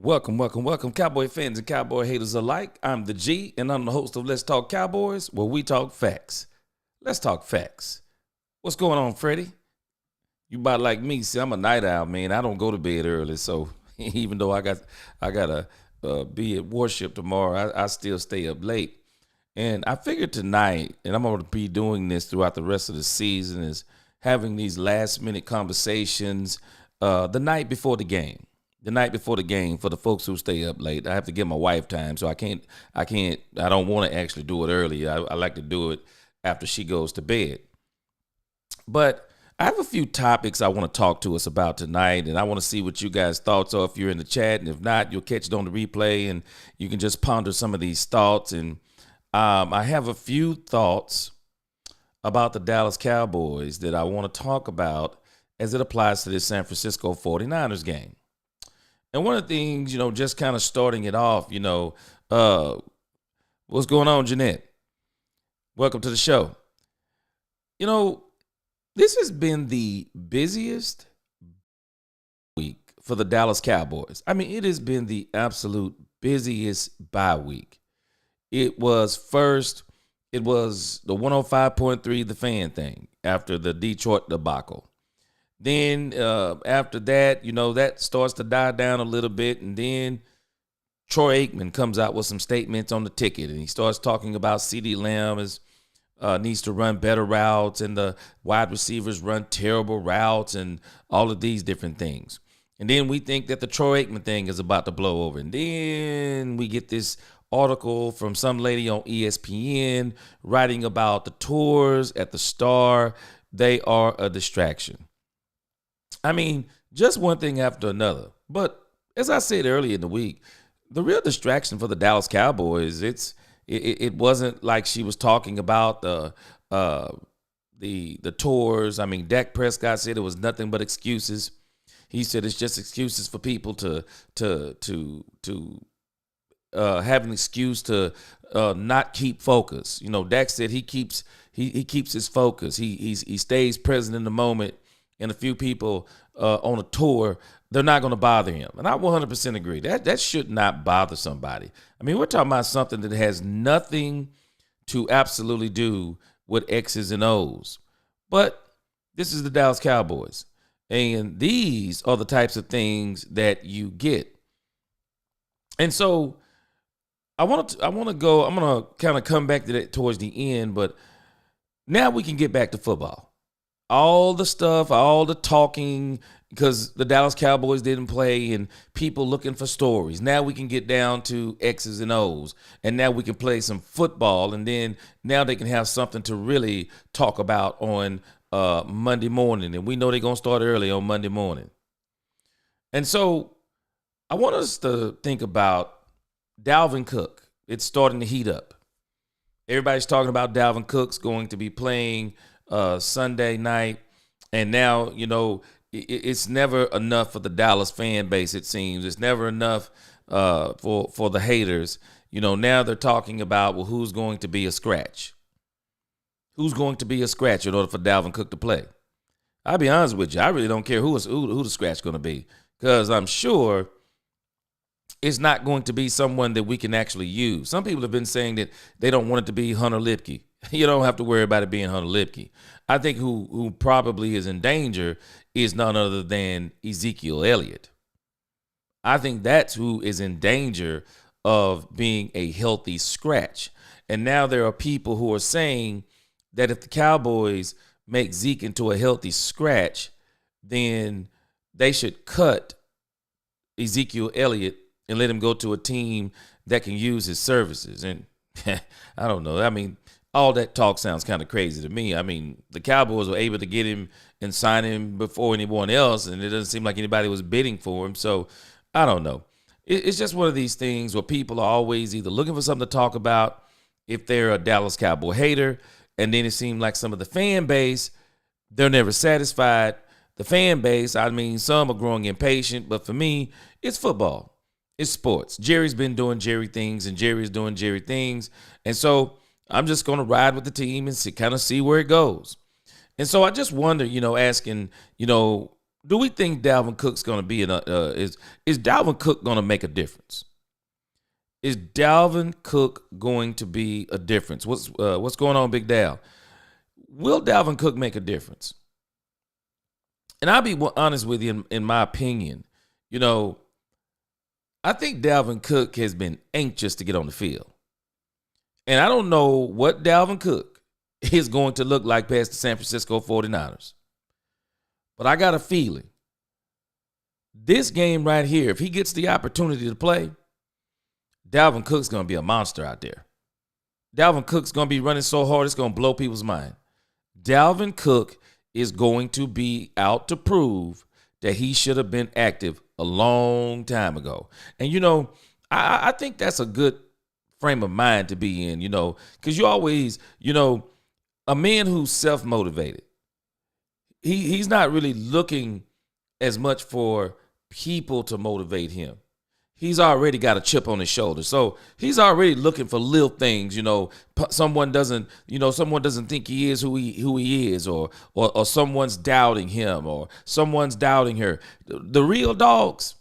Welcome, Cowboy fans and Cowboy haters alike. I'm the G, and I'm the host of Let's Talk Cowboys, where we talk facts. Let's talk facts. What's going on, Freddie? You about like me? See, I'm a night owl, man. I don't go to bed early, so even though I gotta be at worship tomorrow, I still stay up late. And I figured tonight, and I'm going to be doing this throughout the rest of the season, is having these last minute conversations the night before the game. The night before the game for the folks who stay up late. I have to give my wife time, so I don't want to actually do it early. I like to do it after she goes to bed. But I have a few topics I want to talk to us about tonight, and I want to see what you guys' thoughts are if you're in the chat. And if not, you'll catch it on the replay, and you can just ponder some of these thoughts. And I have a few thoughts about the Dallas Cowboys that I want to talk about as it applies to this San Francisco 49ers game. And one of the things, just kind of starting it off, what's going on, Jeanette? Welcome to the show. This has been the busiest week for the Dallas Cowboys. I mean, it has been the absolute busiest bye week. It was the 105.3 The Fan thing after the Detroit debacle. Then after that, that starts to die down a little bit. And then Troy Aikman comes out with some statements on the ticket. And he starts talking about CeeDee Lamb needs to run better routes. And the wide receivers run terrible routes and all of these different things. And then we think that the Troy Aikman thing is about to blow over. And then we get this article from some lady on ESPN writing about the tours at the Star. They are a distraction. I mean, just one thing after another. But as I said earlier in the week, the real distraction for the Dallas Cowboys, it wasn't like she was talking about the tours. I mean, Dak Prescott said it was nothing but excuses. He said it's just excuses for people to have an excuse to not keep focus. Dak said he keeps his focus. He stays present in the moment. And a few people on a tour, they're not going to bother him. And I 100% agree. That should not bother somebody. I mean, we're talking about something that has nothing to absolutely do with X's and O's. But this is the Dallas Cowboys. And these are the types of things that you get. And so I'm going to kind of come back to that towards the end, but now we can get back to football. All the stuff, all the talking, because the Dallas Cowboys didn't play and people looking for stories. Now we can get down to X's and O's, and now we can play some football, and then now they can have something to really talk about on Monday morning, and we know they're going to start early on Monday morning. And so I want us to think about Dalvin Cook. It's starting to heat up. Everybody's talking about Dalvin Cook's going to be playing Sunday night, and now it's never enough for the Dallas fan base. It seems it's never enough for the haters. Now they're talking about, well, who's going to be a scratch? Who's going to be a scratch in order for Dalvin Cook to play? I'll be honest with you, I really don't care who the scratch going to be, because I'm sure it's not going to be someone that we can actually use. Some people have been saying that they don't want it to be Hunter Lipke. You don't have to worry about it being Hunter Lipke. I think who probably is in danger is none other than Ezekiel Elliott. I think that's who is in danger of being a healthy scratch. And now there are people who are saying that if the Cowboys make Zeke into a healthy scratch, then they should cut Ezekiel Elliott and let him go to a team that can use his services. And I don't know. I mean, all that talk sounds kind of crazy to me. I mean, the Cowboys were able to get him and sign him before anyone else, and it doesn't seem like anybody was bidding for him. So I don't know. It's just one of these things where people are always either looking for something to talk about if they're a Dallas Cowboy hater, and then it seemed like some of the fan base, they're never satisfied. The fan base, I mean, some are growing impatient, but for me, it's football. It's sports. Jerry's been doing Jerry things, and Jerry's doing Jerry things. And so I'm just going to ride with the team and kind of see where it goes. And so I just wonder, asking, Do we think Dalvin Cook's going to be is Dalvin Cook going to make a difference? Is Dalvin Cook going to be a difference? What's going on, Big Dal? Will Dalvin Cook make a difference? And I'll be honest with you, in my opinion, I think Dalvin Cook has been anxious to get on the field. And I don't know what Dalvin Cook is going to look like past the San Francisco 49ers. But I got a feeling this game right here, if he gets the opportunity to play, Dalvin Cook's going to be a monster out there. Dalvin Cook's going to be running so hard, it's going to blow people's mind. Dalvin Cook is going to be out to prove that he should have been active a long time ago. And, I think that's a good frame of mind to be in, because you always, a man who's self-motivated, he's not really looking as much for people to motivate him. He's already got a chip on his shoulder. So he's already looking for little things, someone doesn't think he is who he is, or someone's doubting him, or someone's doubting her. The real dogs,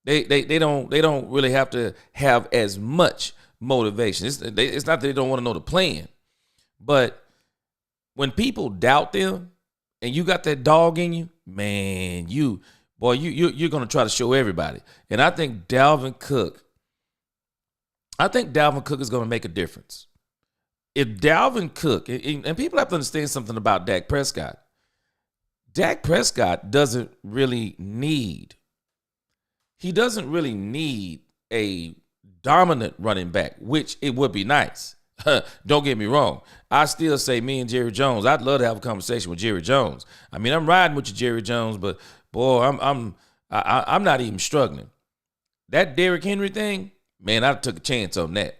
they don't really have to have as much motivation. It's not that they don't want to know the plan, but when people doubt them and you got that dog in you, man, you're going to try to show everybody. And I think Dalvin Cook is going to make a difference. If Dalvin Cook, and people have to understand something about Dak Prescott. Dak Prescott doesn't really need a dominant running back, which it would be nice. Don't get me wrong. I still say me and Jerry Jones, I'd love to have a conversation with Jerry Jones. I mean, I'm riding with you, Jerry Jones, but boy, I'm not even struggling. That Derrick Henry thing, man, I took a chance on that.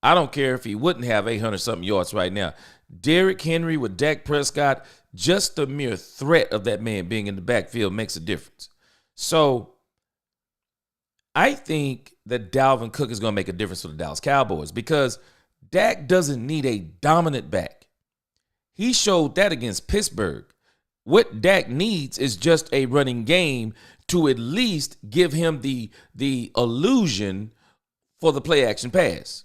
I don't care if he wouldn't have 800-something yards right now. Derrick Henry with Dak Prescott, just the mere threat of that man being in the backfield makes a difference. So I think that Dalvin Cook is going to make a difference for the Dallas Cowboys because Dak doesn't need a dominant back. He showed that against Pittsburgh. What Dak needs is just a running game to at least give him the illusion for the play action pass.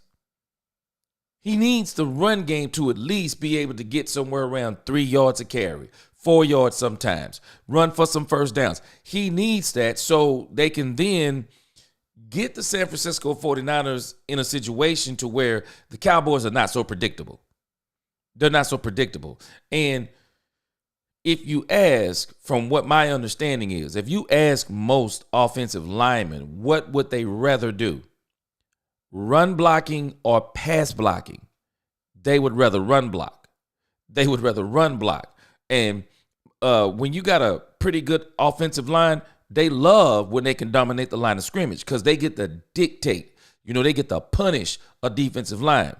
He needs the run game to at least be able to get somewhere around 3 yards a carry, 4 yards sometimes, run for some first downs. He needs that so they can then get the San Francisco 49ers in a situation to where the Cowboys are not so predictable. They're not so predictable. And if you ask, from what my understanding is, if you ask most offensive linemen, what would they rather do? Run blocking or pass blocking? They would rather run block. They would rather run block. And when you got a pretty good offensive line, they love when they can dominate the line of scrimmage because they get to dictate. They get to punish a defensive line.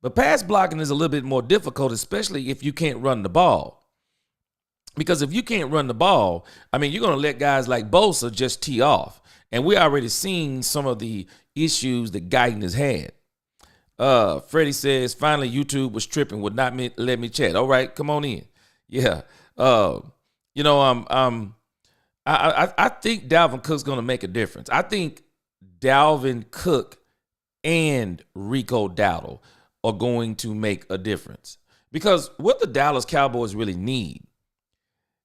But pass blocking is a little bit more difficult, especially if you can't run the ball. Because if you can't run the ball, you're going to let guys like Bosa just tee off. And we're already seeing some of the issues that Guyton has had. Freddie says, finally, YouTube was tripping, would not let me chat. All right, come on in. Yeah. I think Dalvin Cook's going to make a difference. I think Dalvin Cook and Rico Dowdle are going to make a difference. Because what the Dallas Cowboys really need,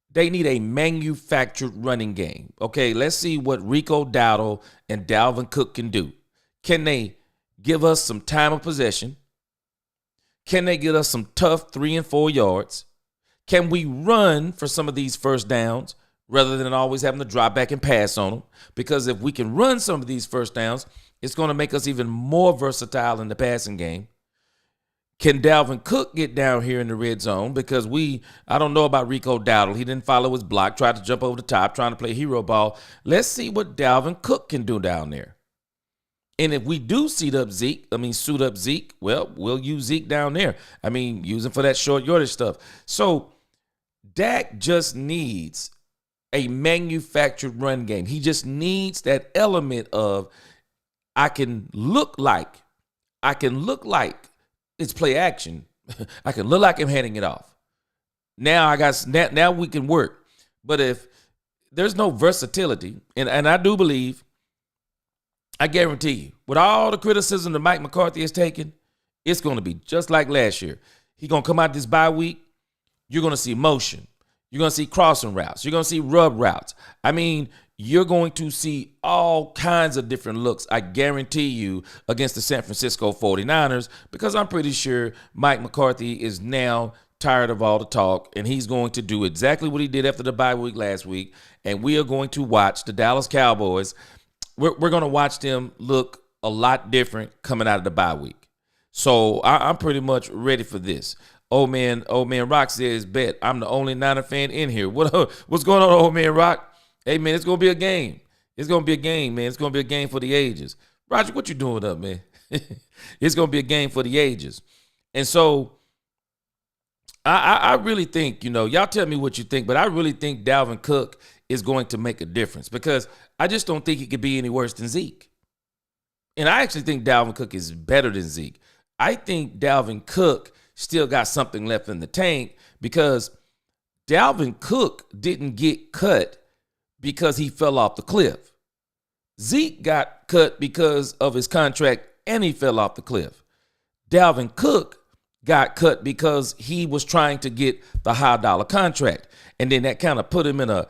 they need a manufactured running game. Okay, let's see what Rico Dowdle and Dalvin Cook can do. Can they give us some time of possession? Can they get us some tough 3 and 4 yards? Can we run for some of these first downs rather than always having to drop back and pass on them? Because if we can run some of these first downs, it's going to make us even more versatile in the passing game. Can Dalvin Cook get down here in the red zone? Because I don't know about Rico Dowdle. He didn't follow his block, tried to jump over the top, trying to play hero ball. Let's see what Dalvin Cook can do down there. And if we do suit up Zeke, well, we'll use Zeke down there. Use him for that short yardage stuff. So Dak just needs a manufactured run game. He just needs that element of I can look like it's play action. I can look like I'm handing it off. Now we can work. But if there's no versatility, and I do believe, I guarantee you, with all the criticism that Mike McCarthy has taken, it's going to be just like last year. He's going to come out this bye week. You're going to see motion. You're going to see crossing routes. You're going to see rub routes. I mean, you're going to see all kinds of different looks, I guarantee you, against the San Francisco 49ers, because I'm pretty sure Mike McCarthy is now tired of all the talk, and he's going to do exactly what he did after the bye week last week, and we are going to watch the Dallas Cowboys. We're going to watch them look a lot different coming out of the bye week. So I'm pretty much ready for this. Old man Rock says, bet I'm the only Niner fan in here. What's going on, old man Rock? Hey, man, it's going to be a game. It's going to be a game, man. It's going to be a game for the ages. Roger, what you doing up, man? It's going to be a game for the ages. And so I really think, y'all tell me what you think, but I really think Dalvin Cook is going to make a difference because I just don't think he could be any worse than Zeke. And I actually think Dalvin Cook is better than Zeke. I think Dalvin Cook still got something left in the tank because Dalvin Cook didn't get cut because he fell off the cliff. Zeke got cut because of his contract and he fell off the cliff. Dalvin Cook got cut because he was trying to get the high dollar contract. And then that kind of put him in a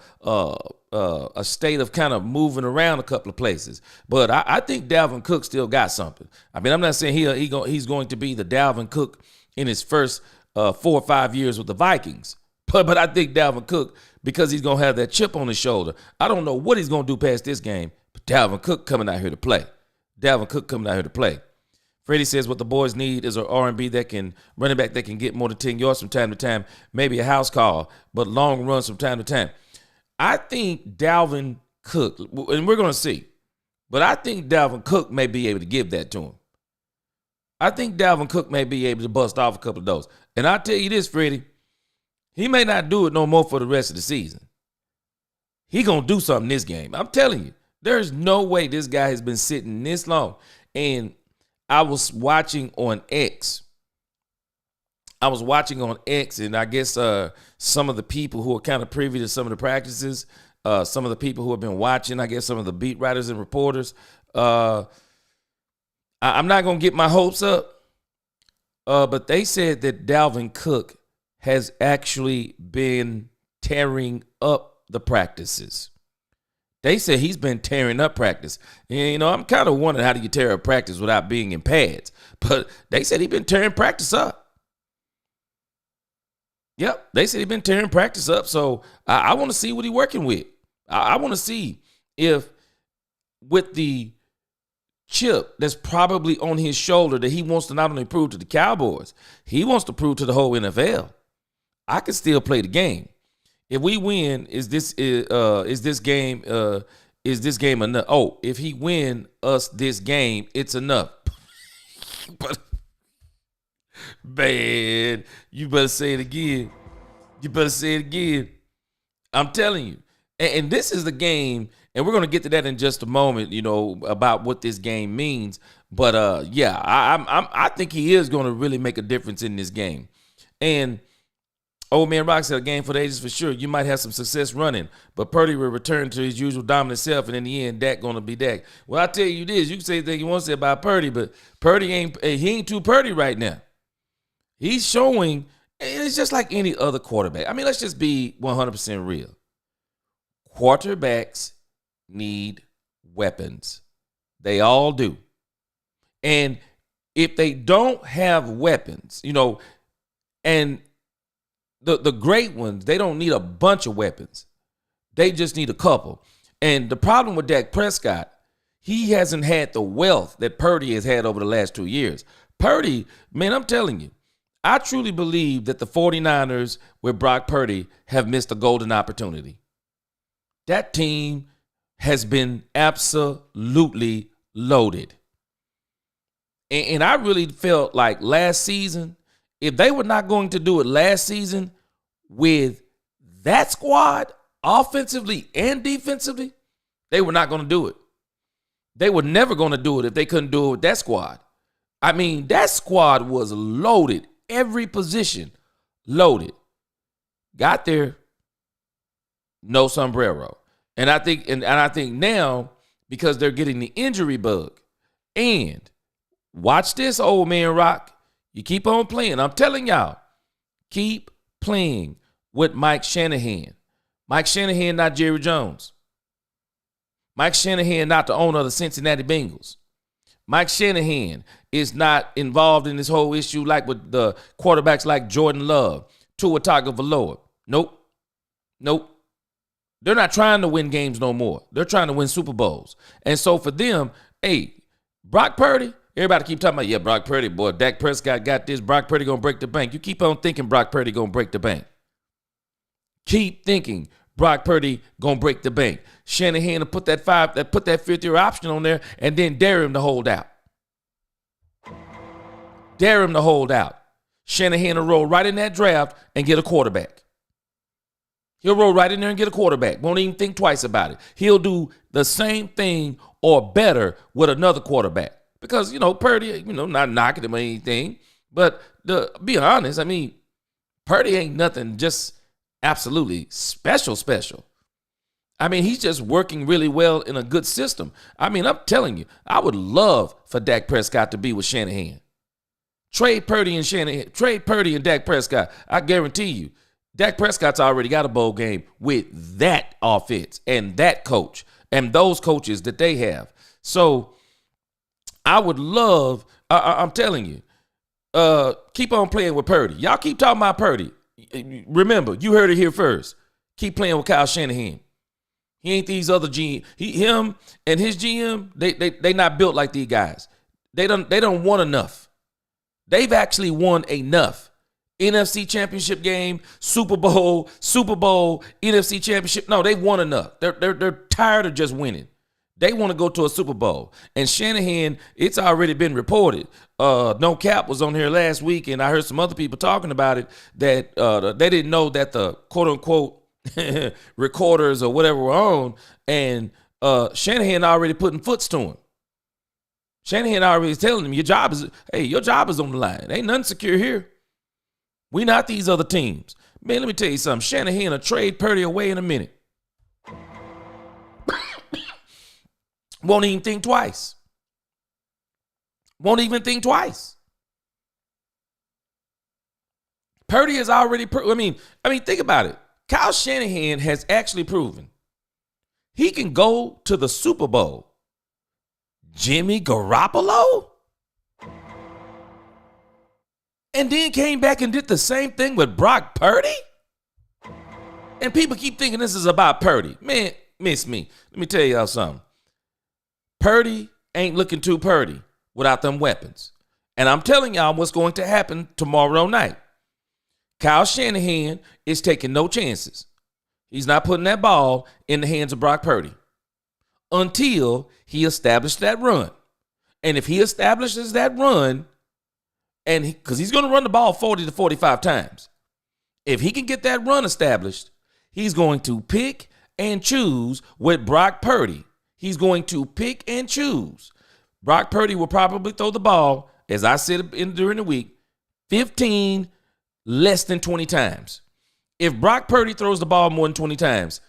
state of kind of moving around a couple of places. But I think Dalvin Cook still got something. I mean, I'm not saying he's going to be the Dalvin Cook in his first 4 or 5 years with the Vikings. But I think Dalvin Cook, because he's going to have that chip on his shoulder, I don't know what he's going to do past this game, but Dalvin Cook coming out here to play. Dalvin Cook coming out here to play. Freddie says what the boys need is an R&B running back that can get more than 10 yards from time to time, maybe a house call, but long runs from time to time. I think Dalvin Cook, and we're going to see, but I think Dalvin Cook may be able to give that to him. I think Dalvin Cook may be able to bust off a couple of those. And I'll tell you this, Freddie, he may not do it no more for the rest of the season. He going to do something this game. I'm telling you, there's no way this guy has been sitting this long. And I was watching on X. And I guess some of the people who are kind of privy to some of the practices, some of the people who have been watching, I guess some of the beat writers and reporters, I'm not going to get my hopes up, but they said that Dalvin Cook has actually been tearing up the practices. They said he's been tearing up practice. And, I'm kind of wondering how do you tear up practice without being in pads. But they said he's been tearing practice up. Yep, they said he's been tearing practice up. So I want to see what he's working with. I want to see if with the chip that's probably on his shoulder that he wants to not only prove to the Cowboys, he wants to prove to the whole NFL. I can still play the game. If we win, is this game enough? Oh, if he win us this game, it's enough. But man, you better say it again. I'm telling you. And this is the game, and we're gonna get to that in just a moment. About what this game means. But yeah, I think he is gonna really make a difference in this game. And Old Man Rock said a game for the ages for sure. You might have some success running, but Purdy will return to his usual dominant self, and in the end, Dak gonna be Dak. Well, I tell you this, you can say anything you want to say about Purdy, but Purdy ain't too Purdy right now. He's showing, and it's just like any other quarterback. I mean, let's just be 100% real. Quarterbacks need weapons. They all do. And if they don't have weapons, and the great ones, they don't need a bunch of weapons. They just need a couple. And the problem with Dak Prescott, he hasn't had the wealth that Purdy has had over the last 2 years. Purdy, man, I'm telling you, I truly believe that the 49ers with Brock Purdy have missed a golden opportunity. That team has been absolutely loaded. And I really felt like last season, if they were not going to do it last season with that squad, offensively and defensively, they were not going to do it. They were never going to do it if they couldn't do it with that squad. I mean, that squad was loaded. Every position loaded. Got there. no sombrero. And I think now, because they're getting the injury bug, and watch this, old man Rock. You keep on playing. I'm telling y'all, keep playing with Mike Shanahan. Mike Shanahan, not Jerry Jones. Mike Shanahan, not the owner of the Cincinnati Bengals. Mike Shanahan is not involved in this whole issue like with the quarterbacks like Jordan Love, Tua Tagovailoa. Nope. They're not trying to win games no more. They're trying to win Super Bowls. And so for them, hey, Brock Purdy, everybody keep talking about, yeah, Brock Purdy, boy, Dak Prescott got this. Brock Purdy going to break the bank. You keep on thinking Brock Purdy going to break the bank. Keep thinking Brock Purdy going to break the bank. Shanahan to put that fifth year option on there and then dare him to hold out. Dare him to hold out. Shanahan will roll right in that draft and get a quarterback. He'll roll right in there and get a quarterback. Won't even think twice about it. He'll do the same thing or better with another quarterback. Because, Purdy, not knocking him or anything. But to be honest, I mean, Purdy ain't nothing just absolutely special. I mean, he's just working really well in a good system. I mean, I'm telling you, I would love for Dak Prescott to be with Shanahan. Trade Purdy and Dak Prescott. I guarantee you, Dak Prescott's already got a bowl game with that offense and that coach and those coaches that they have. So I would love, I'm telling you, keep on playing with Purdy. Y'all keep talking about Purdy. Remember, you heard it here first. Keep playing with Kyle Shanahan. He ain't these other GM. Him and his GM, they not built like these guys. They don't want enough. They've actually won enough. NFC Championship game, Super Bowl, NFC Championship. No, they've won enough. They're tired of just winning. They want to go to a Super Bowl. And Shanahan, it's already been reported. No Cap was on here last week, and I heard some other people talking about it, that they didn't know that the quote-unquote recorders or whatever were on, and Shanahan already putting foots to him. Shanahan already telling him, your job is on the line. Ain't nothing secure here. We not these other teams. Man, let me tell you something. Shanahan will trade Purdy away in a minute. Won't even think twice. Purdy has already I mean, think about it. Kyle Shanahan has actually proven he can go to the Super Bowl. Jimmy Garoppolo? And then came back and did the same thing with Brock Purdy? And people keep thinking this is about Purdy. Man, miss me. Let me tell y'all something. Purdy ain't looking too Purdy without them weapons. And I'm telling y'all what's going to happen tomorrow night. Kyle Shanahan is taking no chances. He's not putting that ball in the hands of Brock Purdy until he establishes that run. And if he establishes that run, and because he's going to run the ball 40 to 45 times. If he can get that run established, he's going to pick and choose with Brock Purdy. He's going to pick and choose. Brock Purdy will probably throw the ball, as I said during the week, 15 less than 20 times. If Brock Purdy throws the ball more than 20 times,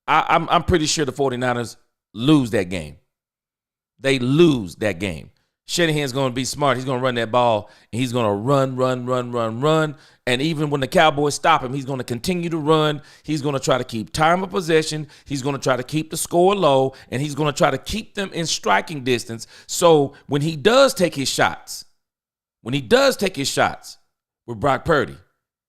I'm pretty sure the 49ers lose that game. They lose that game. Shanahan's going to be smart. He's going to run that ball, and he's going to run. And even when the Cowboys stop him, he's going to continue to run. He's going to try to keep time of possession. He's going to try to keep the score low, and he's going to try to keep them in striking distance. So when he does take his shots with Brock Purdy,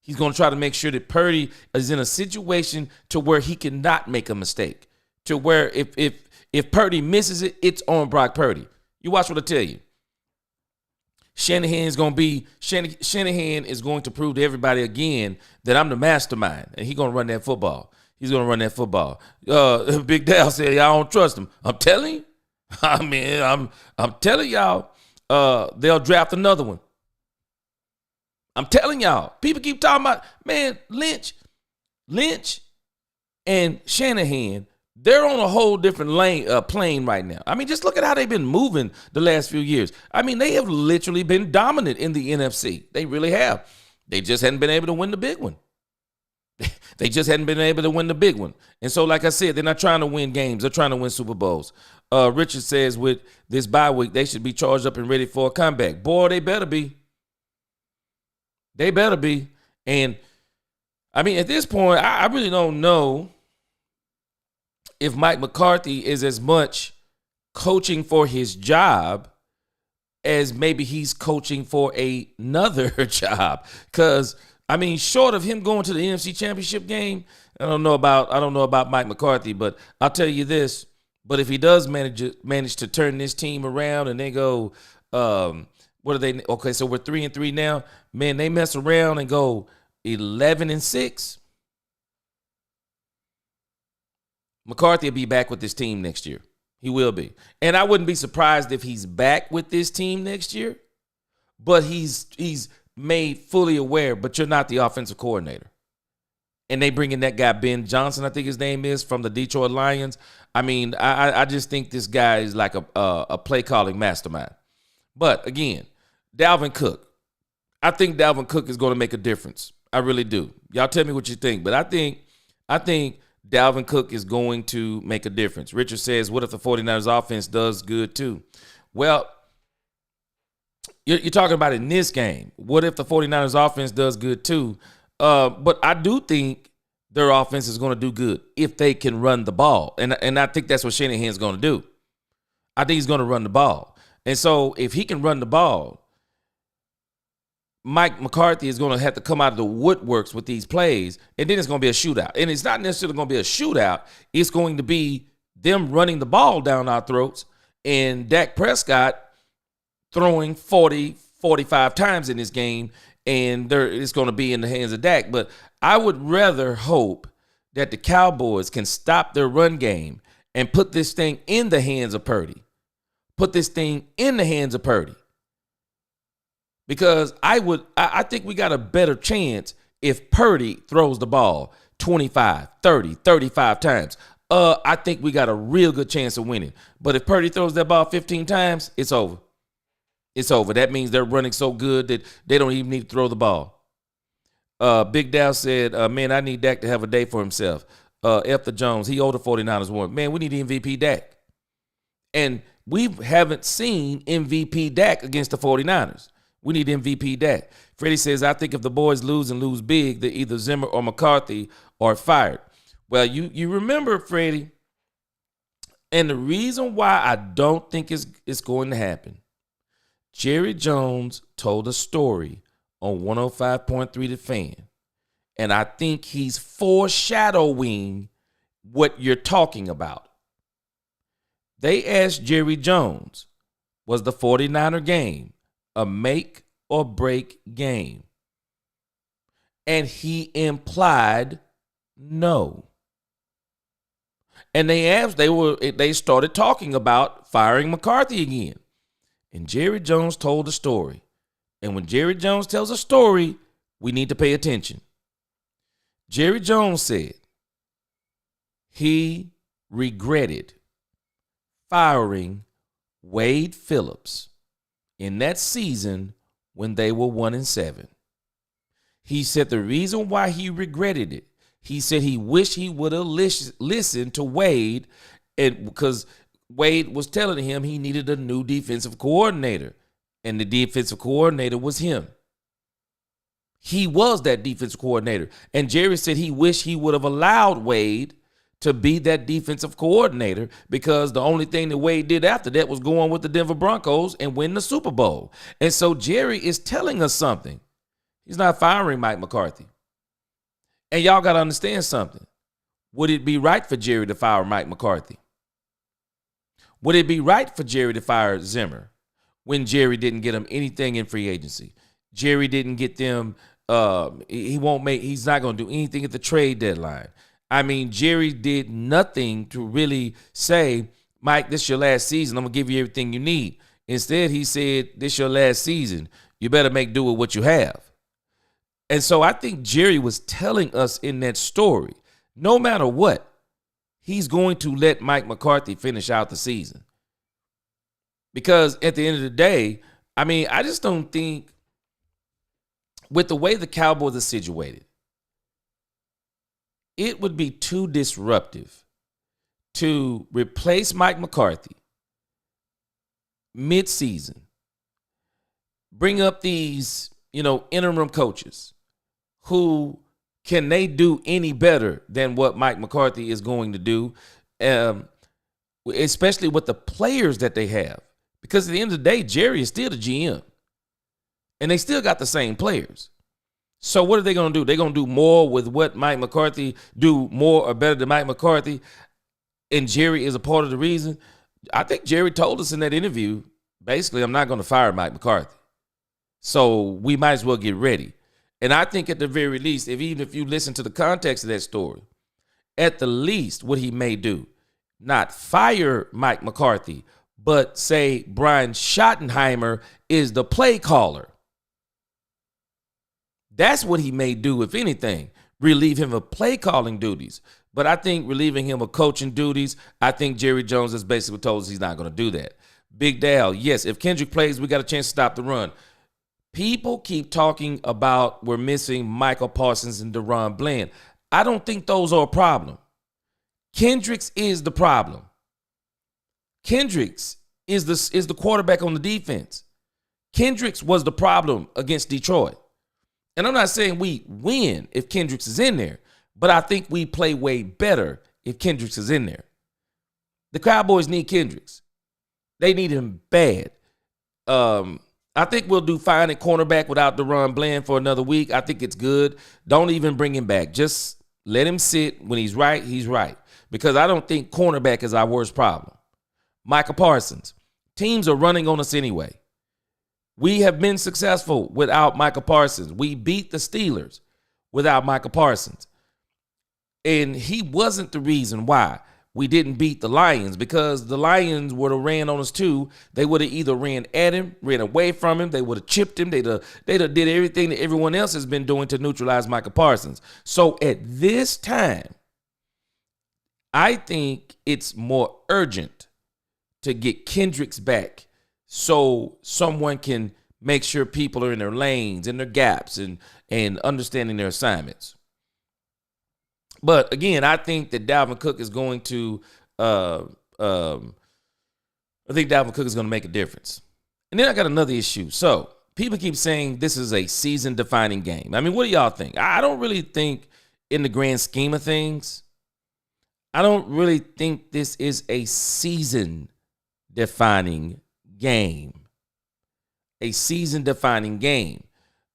he's going to try to make sure that Purdy is in a situation to where he cannot make a mistake, to where if Purdy misses it, it's on Brock Purdy. You watch what I tell you. Shanahan is going to prove to everybody again that I'm the mastermind, and he's going to run that football. Big Dal said, I don't trust him. I'm telling you. I mean, I'm telling y'all, they'll draft another one. I'm telling y'all. People keep talking about, man, Lynch and Shanahan, they're on a whole different plane right now. I mean, just look at how they've been moving the last few years. I mean, they have literally been dominant in the NFC. They really have. They just hadn't been able to win the big one. They just hadn't been able to win the big one. And so, like I said, they're not trying to win games. They're trying to win Super Bowls. Richard says with this bye week, they should be charged up and ready for a comeback. Boy, they better be. They better be. And, I mean, at this point, I really don't know if Mike McCarthy is as much coaching for his job as maybe he's coaching for another job. Because, I mean, short of him going to the NFC Championship game, I don't know about Mike McCarthy, but I'll tell you this. But if he does manage to turn this team around and they go, what are they? Okay, so we're 3-3 now. Man, they mess around and go 11-6. McCarthy will be back with this team next year. He will be. And I wouldn't be surprised if he's back with this team next year. But he's made fully aware, but you're not the offensive coordinator. And they bring in that guy, Ben Johnson, I think his name is, from the Detroit Lions. I mean, I just think this guy is like a play-calling mastermind. But, again, Dalvin Cook. I think Dalvin Cook is going to make a difference. I really do. Y'all tell me what you think. But I think Dalvin Cook is going to make a difference. Richard says, what if the 49ers offense does good too? Well, you're talking about in this game. What if the 49ers offense does good too? But I do think their offense is going to do good if they can run the ball. And I think that's what Shanahan's going to do. I think he's going to run the ball. And so if he can run the ball, Mike McCarthy is going to have to come out of the woodworks with these plays, and then it's going to be a shootout. And it's not necessarily going to be a shootout. It's going to be them running the ball down our throats and Dak Prescott throwing 40, 45 times in this game, and it's going to be in the hands of Dak. But I would rather hope that the Cowboys can stop their run game and put this thing in the hands of Purdy. Put this thing in the hands of Purdy. Because I think we got a better chance if Purdy throws the ball 25, 30, 35 times. I think we got a real good chance of winning. But if Purdy throws that ball 15 times, it's over. It's over. That means they're running so good that they don't even need to throw the ball. Big Dow said, man, I need Dak to have a day for himself. F the Jones, he owed the 49ers one. Man, we need MVP Dak. And we haven't seen MVP Dak against the 49ers. We need MVP Dak. Freddie says, I think if the boys lose and lose big, that either Zimmer or McCarthy are fired. Well, you remember, Freddie, and the reason why I don't think it's going to happen, Jerry Jones told a story on 105.3 The Fan, and I think he's foreshadowing what you're talking about. They asked Jerry Jones, was the 49er game a make or break game? And he implied no. And they started talking about firing McCarthy again. And Jerry Jones told a story. And when Jerry Jones tells a story, we need to pay attention. Jerry Jones said he regretted firing Wade Phillips in that season when they were 1-7. He said the reason why he regretted it, he said he wished he would have listened to Wade, and because Wade was telling him he needed a new defensive coordinator, and the defensive coordinator was him. He was that defensive coordinator. And Jerry said he wished he would have allowed Wade to be that defensive coordinator, because the only thing that Wade did after that was go on with the Denver Broncos and win the Super Bowl. And so Jerry is telling us something. He's not firing Mike McCarthy. And y'all got to understand something. Would it be right for Jerry to fire Mike McCarthy? Would it be right for Jerry to fire Zimmer when Jerry didn't get him anything in free agency? Jerry didn't get them. He's not going to do anything at the trade deadline. I mean, Jerry did nothing to really say, Mike, this is your last season. I'm going to give you everything you need. Instead, he said, this is your last season. You better make do with what you have. And so I think Jerry was telling us in that story, no matter what, he's going to let Mike McCarthy finish out the season. Because at the end of the day, I mean, I just don't think, with the way the Cowboys are situated, it would be too disruptive to replace Mike McCarthy mid-season, bring up these, interim coaches who can they do any better than what Mike McCarthy is going to do, especially with the players that they have. Because at the end of the day, Jerry is still the GM, and they still got the same players. So what are they going to do? They're going to do more with what Mike McCarthy, do more or better than Mike McCarthy, and Jerry is a part of the reason. I think Jerry told us in that interview, basically, I'm not going to fire Mike McCarthy. So we might as well get ready. And I think at the very least, even if you listen to the context of that story, at the least what he may do, not fire Mike McCarthy, but say Brian Schottenheimer is the play caller. That's what he may do, if anything, relieve him of play calling duties. But I think relieving him of coaching duties, I think Jerry Jones has basically told us he's not going to do that. Big Dal, yes, if Kendrick plays, we got a chance to stop the run. People keep talking about we're missing Michael Parsons and DeRon Bland. I don't think those are a problem. Kendricks is the problem. Kendricks is the quarterback on the defense. Kendricks was the problem against Detroit. And I'm not saying we win if Kendricks is in there, but I think we play way better if Kendricks is in there. The Cowboys need Kendricks. They need him bad. I think we'll do fine at cornerback without DeRon Bland for another week. I think it's good. Don't even bring him back. Just let him sit. When he's right, he's right. Because I don't think cornerback is our worst problem. Michael Parsons. Teams are running on us anyway. We have been successful without Michael Parsons. We beat the Steelers without Michael Parsons. And he wasn't the reason why we didn't beat the Lions, because the Lions would have ran on us too. They would have either ran at him, ran away from him. They would have chipped him. They'd have did everything that everyone else has been doing to neutralize Michael Parsons. So at this time, I think it's more urgent to get Kendricks back so someone can make sure people are in their lanes, in their gaps, and understanding their assignments. But again, I think that Dalvin Cook is going to make a difference. And then I got another issue. So people keep saying this is a season-defining game. I mean, what do y'all think? I don't really think, in the grand scheme of things, I don't really think this is a season-defining game. A season-defining game.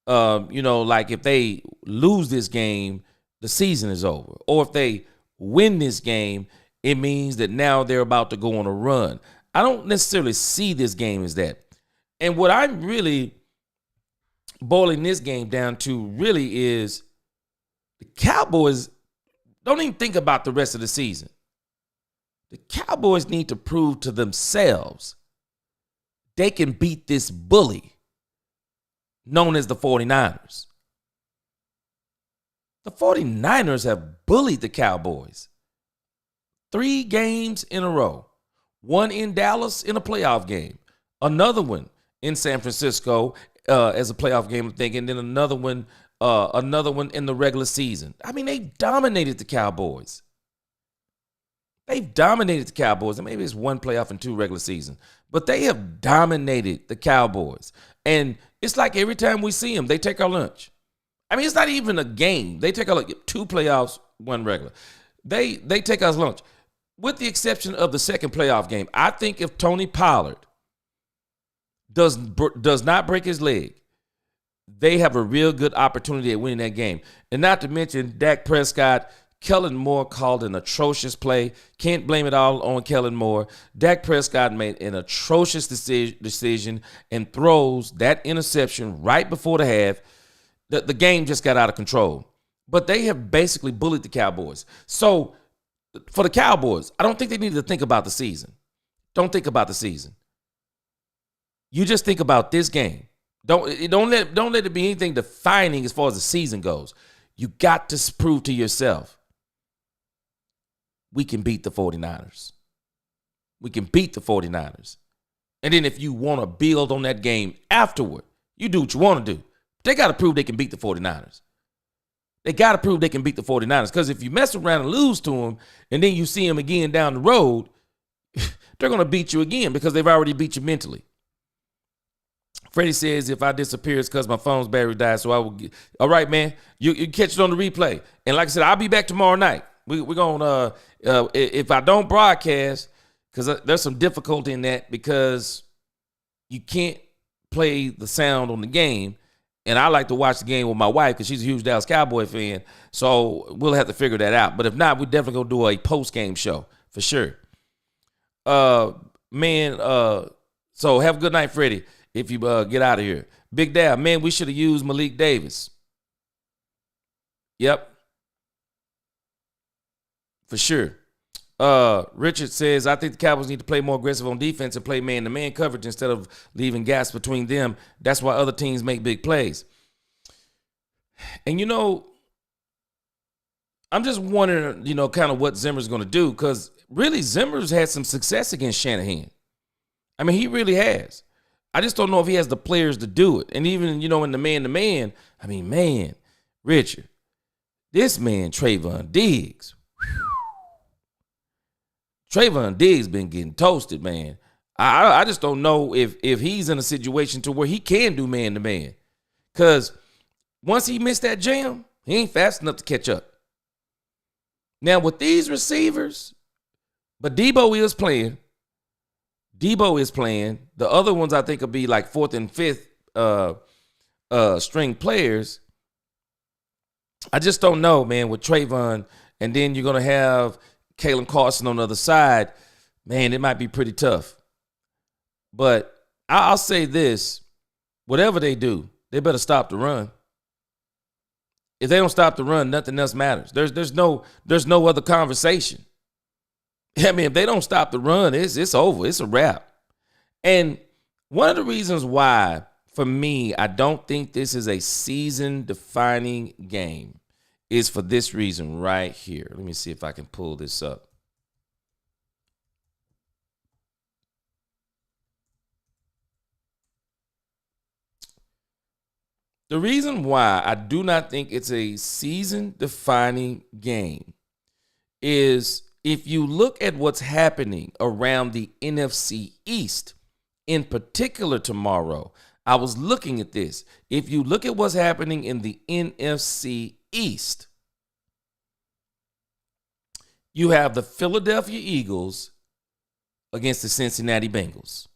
Like if they lose this game, the season is over. Or if they win this game, it means that now they're about to go on a run. I don't necessarily see this game as that. And what I'm really boiling this game down to really is the Cowboys don't even think about the rest of the season. The Cowboys need to prove to themselves they can beat this bully known as the 49ers. The 49ers have bullied the Cowboys 3 games in a row. One in Dallas in a playoff game. Another one in San Francisco as a playoff game, I think, and then another one in the regular season. I mean, they dominated the Cowboys. They've dominated the Cowboys, and maybe it's 1 playoff and 2 regular season. But they have dominated the Cowboys. And it's like every time we see them, they take our lunch. I mean, it's not even a game. They take our 2 playoffs, 1 regular. They take us lunch. With the exception of the second playoff game, I think if Tony Pollard does not break his leg, they have a real good opportunity at winning that game. And not to mention Dak Prescott. Kellen Moore called an atrocious play. Can't blame it all on Kellen Moore. Dak Prescott made an atrocious decision and throws that interception right before the half. The game just got out of control. But they have basically bullied the Cowboys. So for the Cowboys, I don't think they need to think about the season. Don't think about the season. You just think about this game. Don't let it be anything defining as far as the season goes. You got to prove to yourself we can beat the 49ers. We can beat the 49ers. And then if you want to build on that game afterward, you do what you want to do. They got to prove they can beat the 49ers. They got to prove they can beat the 49ers, because if you mess around and lose to them and then you see them again down the road, they're going to beat you again because they've already beat you mentally. Freddie says, if I disappear, it's because my phone's battery died, so I will get. All right, man. You catch it on the replay. And like I said, I'll be back tomorrow night. We're going to, if I don't broadcast, because there's some difficulty in that because you can't play the sound on the game. And I like to watch the game with my wife because she's a huge Dallas Cowboy fan. So we'll have to figure that out. But if not, we're definitely going to do a post-game show for sure. Man, so have a good night, Freddie, if you get out of here. Big Dad, man, we should have used Malik Davis. Yep. For sure. Richard says, I think the Cowboys need to play more aggressive on defense and play man-to-man coverage instead of leaving gaps between them. That's why other teams make big plays. And, I'm just wondering, kind of what Zimmer's going to do, because really Zimmer's had some success against Shanahan. I mean, he really has. I just don't know if he has the players to do it. And even, in the man-to-man, I mean, man, Richard, this man, Trayvon Diggs, Trayvon Diggs been getting toasted, man. I just don't know if he's in a situation to where he can do man-to-man. Because once he missed that jam, he ain't fast enough to catch up. Now, with these receivers, but Debo is playing. The other ones I think will be like fourth and fifth string players. I just don't know, man, with Trayvon. And then you're going to have Kalen Carson on the other side. Man, it might be pretty tough. But I'll say this. Whatever they do, they better stop the run. If they don't stop the run, nothing else matters. There's no other conversation. I mean, if they don't stop the run, it's over. It's a wrap. And one of the reasons why, for me, I don't think this is a season-defining game is for this reason right here. Let me see if I can pull this up. The reason why I do not think it's a season-defining game is if you look at what's happening around the NFC East, in particular tomorrow. I was looking at this. If you look at what's happening in the NFC East, you have the Philadelphia Eagles against the Cincinnati Bengals.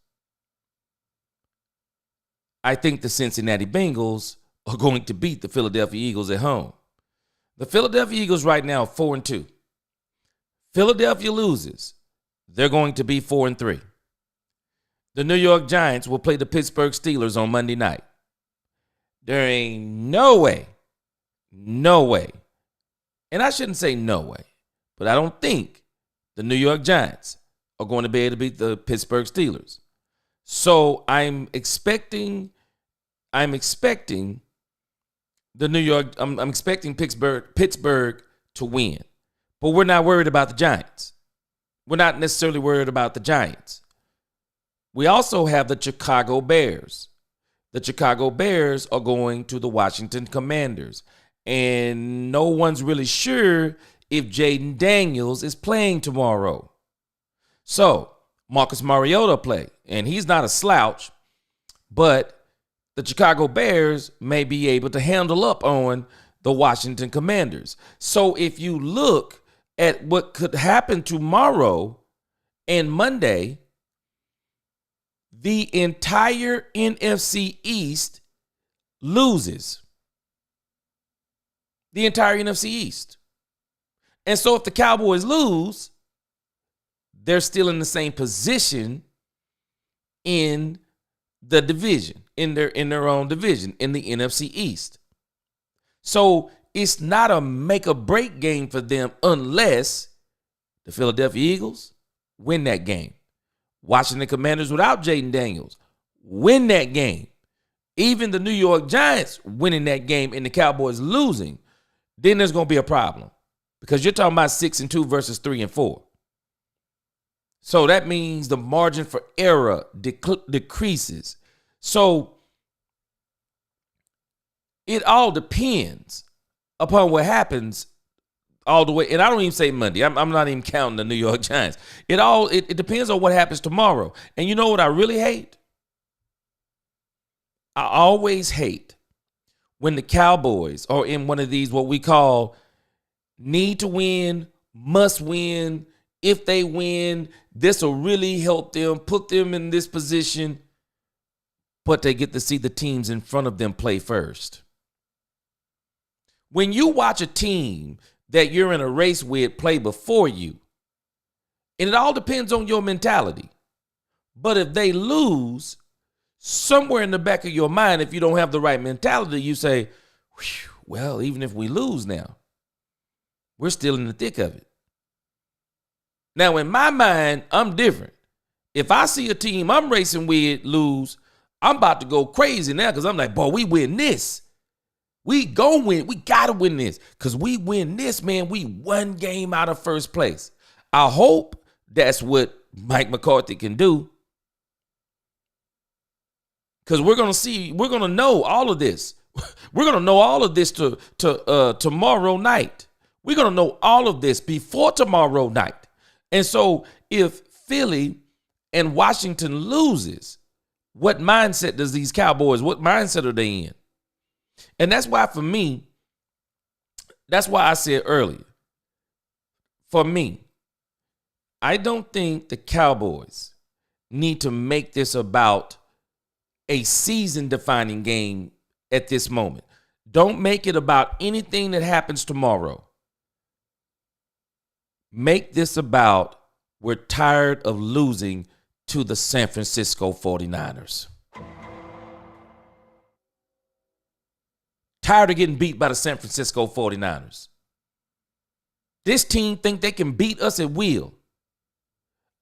I think the Cincinnati Bengals are going to beat the Philadelphia Eagles at home. The Philadelphia Eagles right now are 4-2. Philadelphia loses, they're going to be 4-3. The New York Giants will play the Pittsburgh Steelers on Monday night. There ain't no way, and I shouldn't say no way, but I don't think the New York Giants are going to be able to beat the Pittsburgh Steelers. So I'm expecting Pittsburgh to win. But we're not worried about the Giants. We're not necessarily worried about the Giants. We also have the Chicago Bears. The Chicago Bears are going to the Washington Commanders. And no one's really sure if Jaden Daniels is playing tomorrow. So Marcus Mariota play, and he's not a slouch, but the Chicago Bears may be able to handle up on the Washington Commanders. So if you look at what could happen tomorrow and Monday, the entire NFC East loses. The entire NFC East. And so if the Cowboys lose, they're still in the same position in the division, in their own division, in the NFC East. So it's not a make or break game for them unless the Philadelphia Eagles win that game. Washington Commanders without Jaden Daniels win that game. Even the New York Giants winning that game and the Cowboys losing, then there's going to be a problem because you're talking about 6-2 versus 3-4. So that means the margin for error decreases. So it all depends upon what happens all the way. And I don't even say Monday. I'm not even counting the New York Giants. It depends on what happens tomorrow. And you know what I really hate? I always hate when the Cowboys are in one of these what we call need to win, must win. If they win, this will really help them, put them in this position. But they get to see the teams in front of them play first. When you watch a team that you're in a race with play before you, and it all depends on your mentality. But if they lose, somewhere in the back of your mind, if you don't have the right mentality, you say, well, even if we lose now, we're still in the thick of it. Now, in my mind, I'm different. If I see a team I'm racing with lose, I'm about to go crazy now because I'm like, boy, we win this. We go win. We got to win this because we win this, man. We one game out of first place. I hope that's what Mike McCarthy can do. Because we're going to know all of this. We're going to know all of this tomorrow night. We're going to know all of this before tomorrow night. And so if Philly and Washington loses, what mindset does these Cowboys, what mindset are they in? And that's why for me, that's why I said earlier, for me, I don't think the Cowboys need to make this about a season-defining game at this moment. Don't make it about anything that happens tomorrow. Make this about we're tired of losing to the San Francisco 49ers. Tired of getting beat by the San Francisco 49ers. This team think they can beat us at will.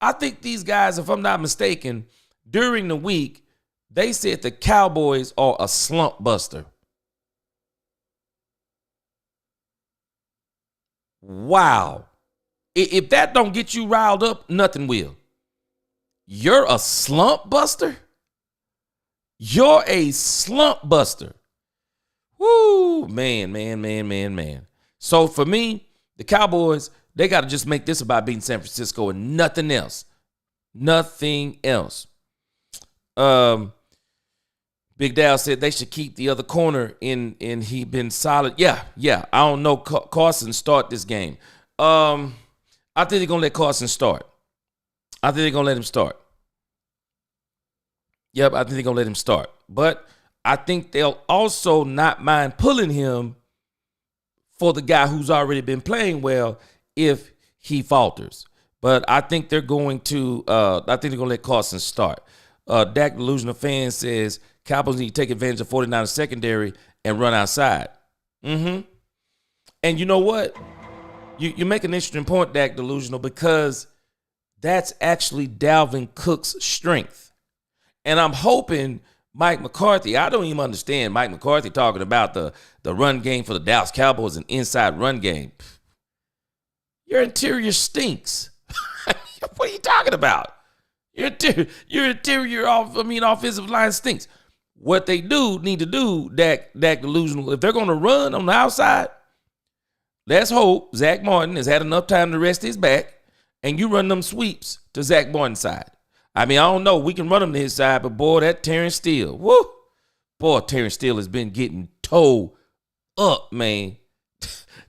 I think these guys, if I'm not mistaken, during the week, they said the Cowboys are a slump buster. Wow. If that don't get you riled up, nothing will. You're a slump buster? You're a slump buster. Woo, man. So for me, the Cowboys, they got to just make this about beating San Francisco and nothing else. Nothing else. Big Dal said they should keep the other corner and he been solid. Yeah. I don't know. Carson start this game. I think they're going to let Carson start. I think they're going to let him start. Yep, I think they're going to let him start. But I think they'll also not mind pulling him for the guy who's already been playing well if he falters. But I think they're going to let Carson start. Dak Delusional Fan says Cowboys need to take advantage of 49ers secondary and run outside. And you know what? You make an interesting point, Dak Delusional, because that's actually Dalvin Cook's strength. And I'm hoping Mike McCarthy, I don't even understand Mike McCarthy talking about the run game for the Dallas Cowboys, an inside run game. Your interior stinks. What are you talking about? Your interior offensive line stinks. What they need to do, Dak Delusional, if they're going to run on the outside, let's hope Zach Martin has had enough time to rest his back and you run them sweeps to Zach Martin's side. I mean, I don't know. We can run them to his side, but boy, that Terrence Steele, woo! Boy, Terrence Steele has been getting towed up, man.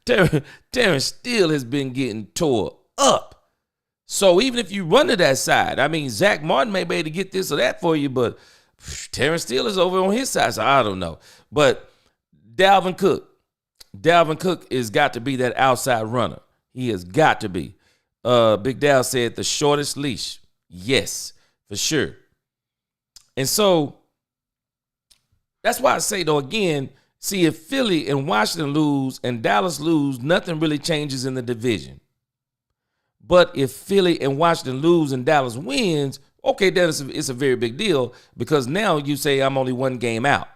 Terrence Steele has been getting tore up. So even if you run to that side, I mean, Zach Martin may be able to get this or that for you, but Terrence Steele is over on his side, so I don't know. But Dalvin Cook has got to be that outside runner. He has got to be. Big Dal said the shortest leash. Yes, for sure. And so that's why I say, though, again, see, if Philly and Washington lose and Dallas lose, nothing really changes in the division. But if Philly and Washington lose and Dallas wins, okay, then it's a very big deal because now you say I'm only one game out.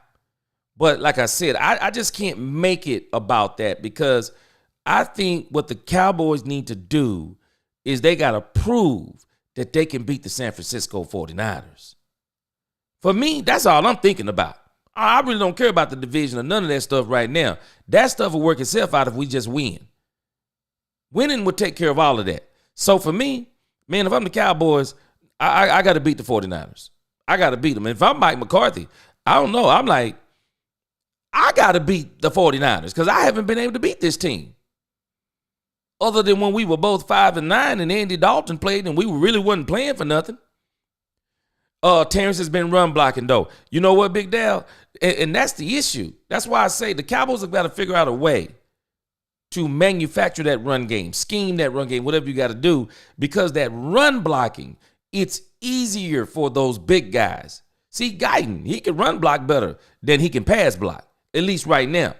But like I said, I just can't make it about that because I think what the Cowboys need to do is they got to prove that they can beat the San Francisco 49ers. For me, that's all I'm thinking about. I really don't care about the division or none of that stuff right now. That stuff will work itself out if we just win. Winning would take care of all of that. So for me, man, if I'm the Cowboys, I got to beat the 49ers. I got to beat them. And if I'm Mike McCarthy, I don't know. I'm like, I got to beat the 49ers because I haven't been able to beat this team. Other than when we were both 5-9 and Andy Dalton played and we really wasn't playing for nothing. Terrence has been run blocking, though. You know what, Big Dal? And that's the issue. That's why I say the Cowboys have got to figure out a way to manufacture that run game, scheme that run game, whatever you got to do, because that run blocking, it's easier for those big guys. See, Guyton, he can run block better than he can pass block, at least right now.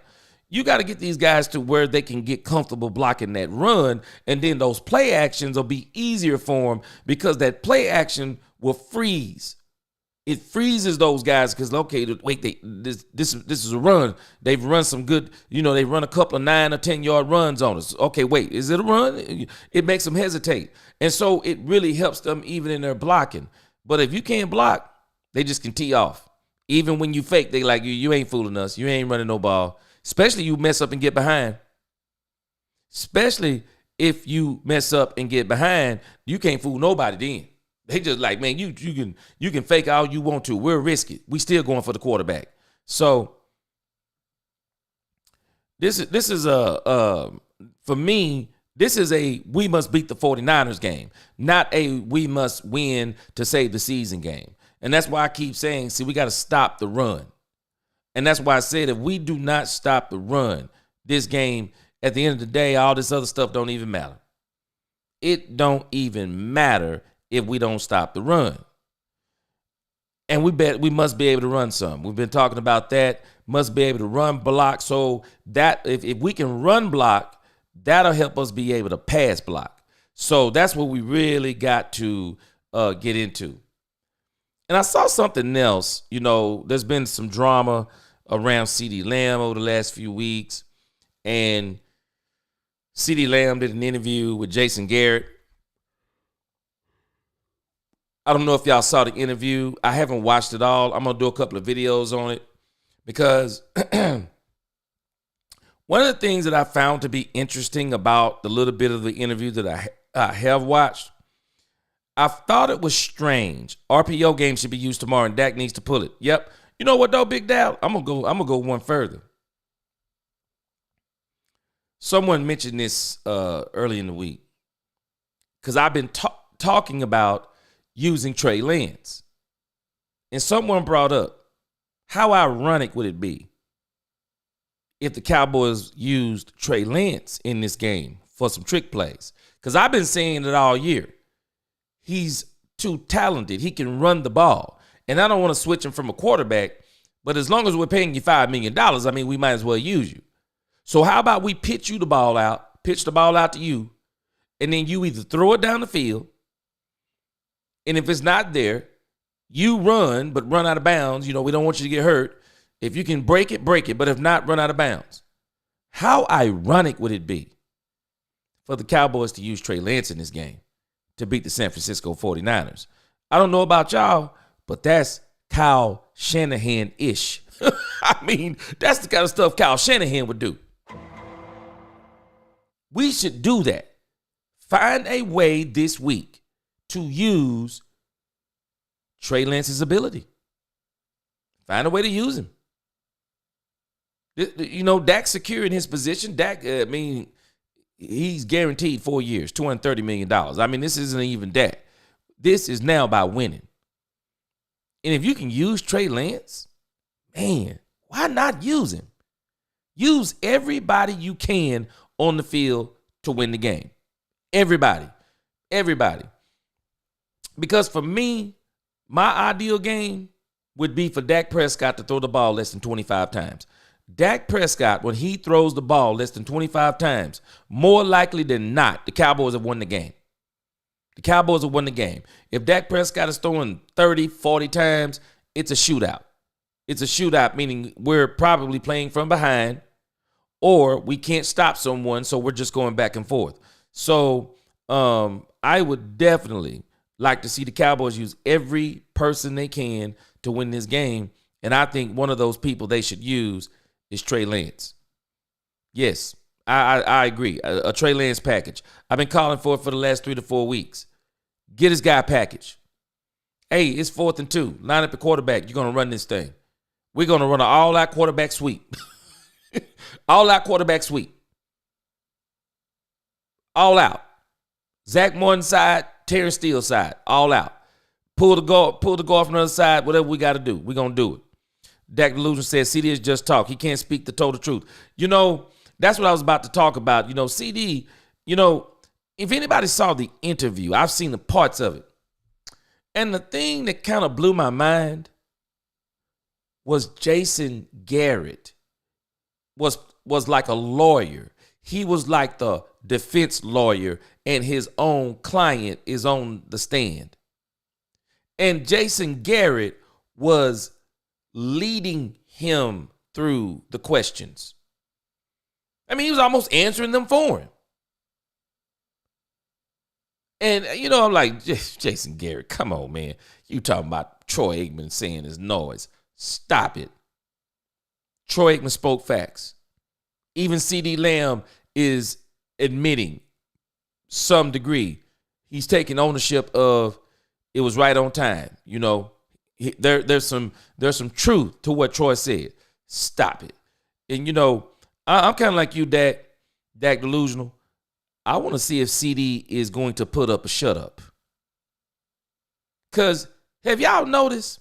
You got to get these guys to where they can get comfortable blocking that run, and then those play actions will be easier for them because that play action will freeze. It freezes those guys because, okay, wait, this is a run. They've run some good, they run a couple of 9 or 10-yard runs on us. Okay, wait, is it a run? It makes them hesitate. And so it really helps them even in their blocking. But if you can't block, they just can tee off. Even when you fake, they like, you ain't fooling us. You ain't running no ball. Especially you mess up and get behind. Especially if you mess up and get behind, you can't fool nobody then. They just like, man, you can fake all you want to. We'll risk it. We still going for the quarterback. So this is for me, this is a we must beat the 49ers game, not a we must win to save the season game. And that's why I keep saying, see, we got to stop the run. And that's why I said if we do not stop the run, this game, at the end of the day, all this other stuff don't even matter. It don't even matter if we don't stop the run. And we must be able to run some. We've been talking about that. Must be able to run block. So that if we can run block, that'll help us be able to pass block. So that's what we really got to get into. And I saw something else. There's been some drama around CeeDee Lamb over the last few weeks. And CeeDee Lamb did an interview with Jason Garrett. I don't know if y'all saw the interview. I haven't watched it all. I'm going to do a couple of videos on it because one of the things that I found to be interesting about the little bit of the interview that I have watched, I thought it was strange. RPO game should be used tomorrow and Dak needs to pull it. Yep. You know what though, Big Dal? I'm gonna go one further. Someone mentioned this early in the week because I've been talking about using Trey Lance. And someone brought up, how ironic would it be if the Cowboys used Trey Lance in this game for some trick plays? Because I've been saying it all year. He's too talented. He can run the ball. And I don't want to switch him from a quarterback, but as long as we're paying you $5 million, we might as well use you. So how about we pitch the ball out to you, and then you either throw it down the field, and if it's not there, you run, but run out of bounds. We don't want you to get hurt. If you can break it, but if not, run out of bounds. How ironic would it be for the Cowboys to use Trey Lance in this game to beat the San Francisco 49ers? I don't know about y'all, but that's Kyle Shanahan-ish. That's the kind of stuff Kyle Shanahan would do. We should do that. Find a way this week to use Trey Lance's ability. Find a way to use him. Dak's secure in his position. Dak, he's guaranteed 4 years, $230 million. This isn't even that. This is now about winning. And if you can use Trey Lance, man, why not use him? Use everybody you can on the field to win the game. Everybody. Because for me, my ideal game would be for Dak Prescott to throw the ball less than 25 times. Dak Prescott, when he throws the ball less than 25 times, more likely than not, the Cowboys have won the game. The Cowboys have won the game. If Dak Prescott is throwing 30, 40 times, it's a shootout. It's a shootout, meaning we're probably playing from behind, or we can't stop someone, so we're just going back and forth. So I would definitely like to see the Cowboys use every person they can to win this game. And I think one of those people they should use is Trey Lance. Yes, I agree. A Trey Lance package. I've been calling for it for the last 3 to 4 weeks. Get this guy a package. Hey, it's 4th and 2. Line up the quarterback. You're going to run this thing. We're going to run an all-out quarterback sweep. All-out quarterback sweep. All out. Zach Martin side, Terrence Steele side. All out. Pull the guard from the other side. Whatever we got to do, we're going to do it. Dak Delusion says CD is just talk. He can't speak the total truth. That's what I was about to talk about. CD, if anybody saw the interview, I've seen the parts of it. And the thing that kind of blew my mind was Jason Garrett was like a lawyer. He was like the defense lawyer, and his own client is on the stand. And Jason Garrett was leading him through the questions. I mean, he was almost answering them for him. And, I'm like, Jason Garrett, come on, man. You talking about Troy Aikman saying his noise. Stop it. Troy Aikman spoke facts. Even CD Lamb is admitting some degree. He's taking ownership of it was right on time. There's some truth to what Troy said. Stop it. And, I'm kind of like you, Dak Delusional. I want to see if CD is going to put up a shut up. Because have y'all noticed?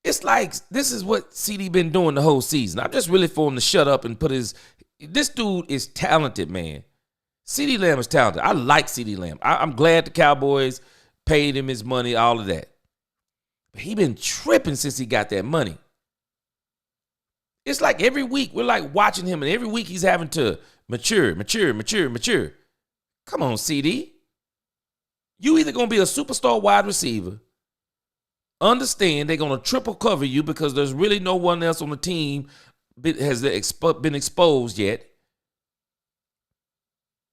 It's like this is what CD been doing the whole season. I'm just really for him to shut up and put this dude is talented, man. CD Lamb is talented. I like CD Lamb. I'm glad the Cowboys paid him his money, all of that. But he been tripping since he got that money. It's like every week we're like watching him, and every week he's having to mature. Come on, CD. You either going to be a superstar wide receiver. Understand they're going to triple cover you because there's really no one else on the team has been exposed yet.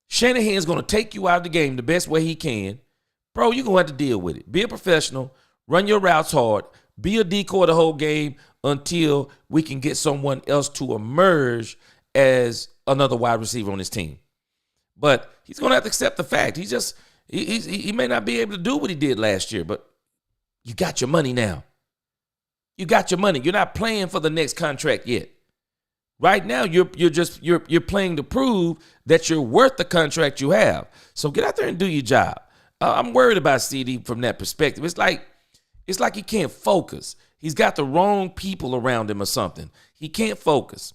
Shanahan's going to take you out of the game the best way he can. Bro, you're going to have to deal with it. Be a professional. Run your routes hard. Be a decoy the whole game until we can get someone else to emerge as another wide receiver on his team. But he's going to have to accept the fact. He may not be able to do what he did last year, but you got your money now. You got your money. You're not playing for the next contract yet. Right now, you're playing to prove that you're worth the contract you have. So get out there and do your job. I'm worried about CD from that perspective. It's like he can't focus. He's got the wrong people around him or something. He can't focus.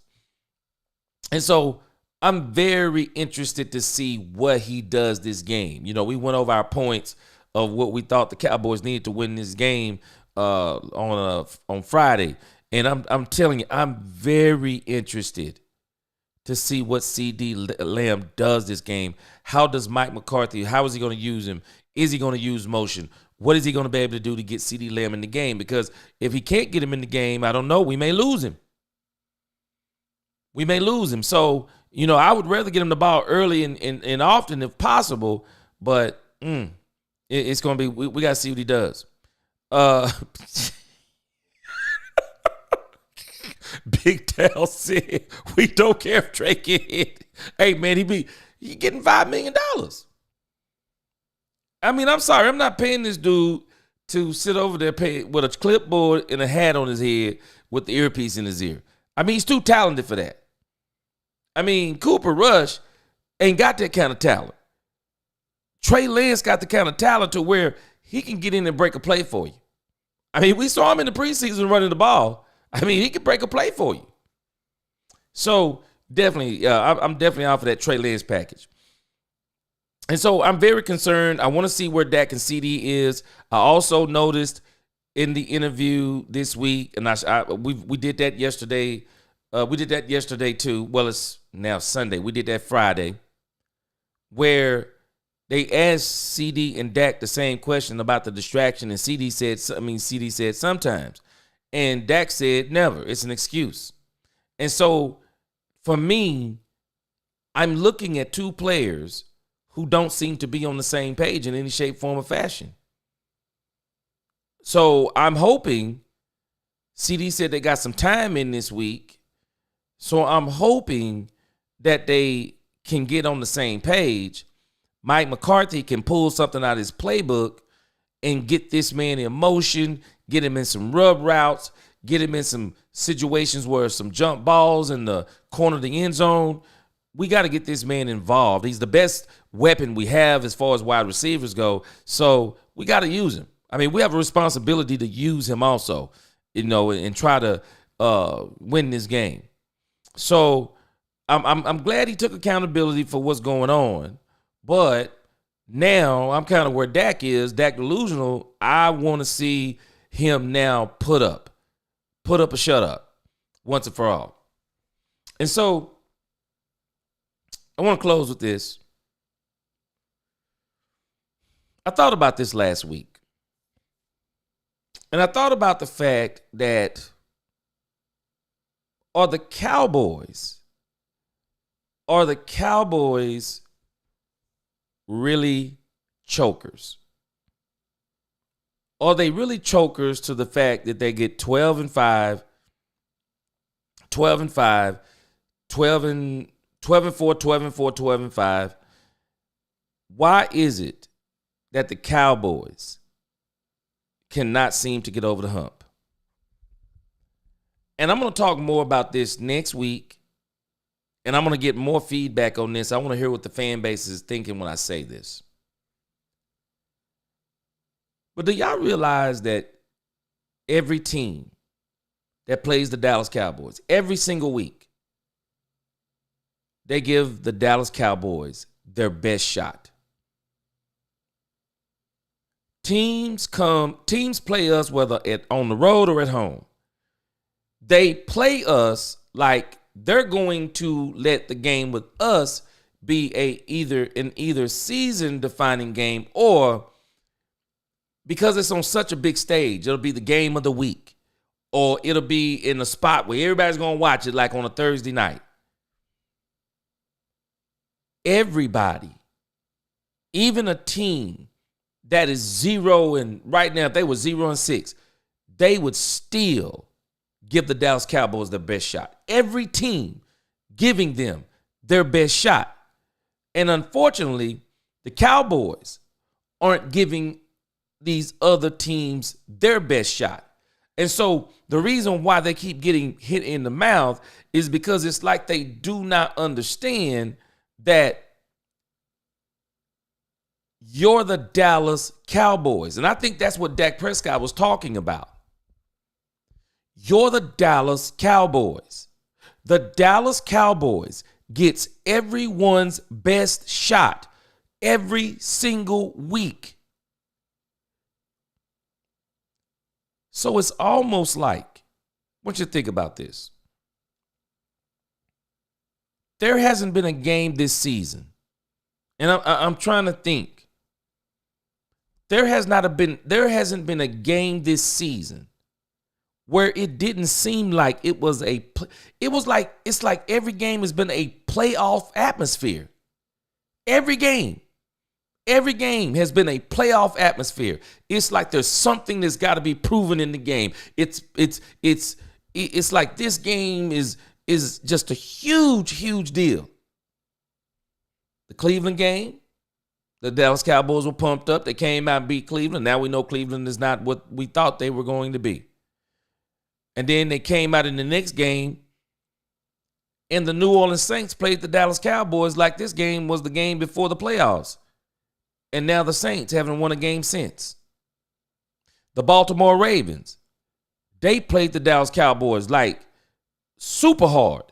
And so I'm very interested to see what he does this game. We went over our points of what we thought the Cowboys needed to win this game on Friday. And I'm telling you, I'm very interested to see what CD Lamb does this game. How does Mike McCarthy, how is he going to use him? Is he going to use motion? What is he going to be able to do to get CD Lamb in the game? Because if he can't get him in the game, I don't know, we may lose him. So, I would rather get him the ball early and often if possible, but it's going to be, we got to see what he does. Big Tal said, we don't care if Drake get hit. Hey, man, he getting $5 million. I mean, I'm sorry. I'm not paying this dude to sit over there with a clipboard and a hat on his head with the earpiece in his ear. I mean, he's too talented for that. I mean, Cooper Rush ain't got that kind of talent. Trey Lance got the kind of talent to where he can get in and break a play for you. I mean, we saw him in the preseason running the ball. I mean, he can break a play for you. So definitely, I'm definitely out for that Trey Lance package. And so I'm very concerned. I want to see where Dak and CD is. I also noticed in the interview this week, and we did that yesterday. We did that yesterday too. Well, it's now Sunday. We did that Friday, where they asked CD and Dak the same question about the distraction, and CD said sometimes, and Dak said never. It's an excuse. And so for me, I'm looking at two players who don't seem to be on the same page in any shape, form, or fashion. So I'm hoping, CD said they got some time in this week. So I'm hoping that they can get on the same page. Mike McCarthy can pull something out of his playbook and get this man in motion, get him in some rub routes, get him in some situations where some jump balls in the corner of the end zone. We got to get this man involved. He's the best weapon we have as far as wide receivers go. So we got to use him. I mean, we have a responsibility to use him also, and try to win this game. So I'm glad he took accountability for what's going on. But now I'm kind of where Dak is. Dak delusional. I want to see him now put up a shut up once and for all. And so I want to close with this. I thought about this last week. And I thought about the fact that are the Cowboys really chokers? Are they really chokers to the fact that they get 12-5, 12-5, 12-4, 12-4, 12-5? Why is it that the Cowboys cannot seem to get over the hump? And I'm going to talk more about this next week. And I'm going to get more feedback on this. I want to hear what the fan base is thinking when I say this. But do y'all realize that every team that plays the Dallas Cowboys, every single week, they give the Dallas Cowboys their best shot? Teams play us whether on the road or at home. They play us like they're going to let the game with us be either season defining game, or because it's on such a big stage, it'll be the game of the week, or it'll be in a spot where everybody's going to watch it, like on a Thursday night. Everybody, even a team that is 0 and right now, if they were 0-6, they would still give the Dallas Cowboys their best shot. Every team giving them their best shot. And unfortunately, the Cowboys aren't giving these other teams their best shot. And so the reason why they keep getting hit in the mouth is because it's like they do not understand that you're the Dallas Cowboys. And I think that's what Dak Prescott was talking about. You're the Dallas Cowboys. The Dallas Cowboys gets everyone's best shot every single week. So it's almost like, I want you to think about this. There hasn't been a game this season, and I'm trying to think. There hasn't been a game this season where it didn't seem like it's like every game has been a playoff atmosphere. Every game has been a playoff atmosphere. It's like there's something that's got to be proven in the game. It's like this game is just a huge deal. The Cleveland game, the Dallas Cowboys were pumped up. They came out and beat Cleveland. Now we know Cleveland is not what we thought they were going to be. And then they came out in the next game, and the New Orleans Saints played the Dallas Cowboys like this game was the game before the playoffs. And now the Saints haven't won a game since. The Baltimore Ravens, they played the Dallas Cowboys like super hard.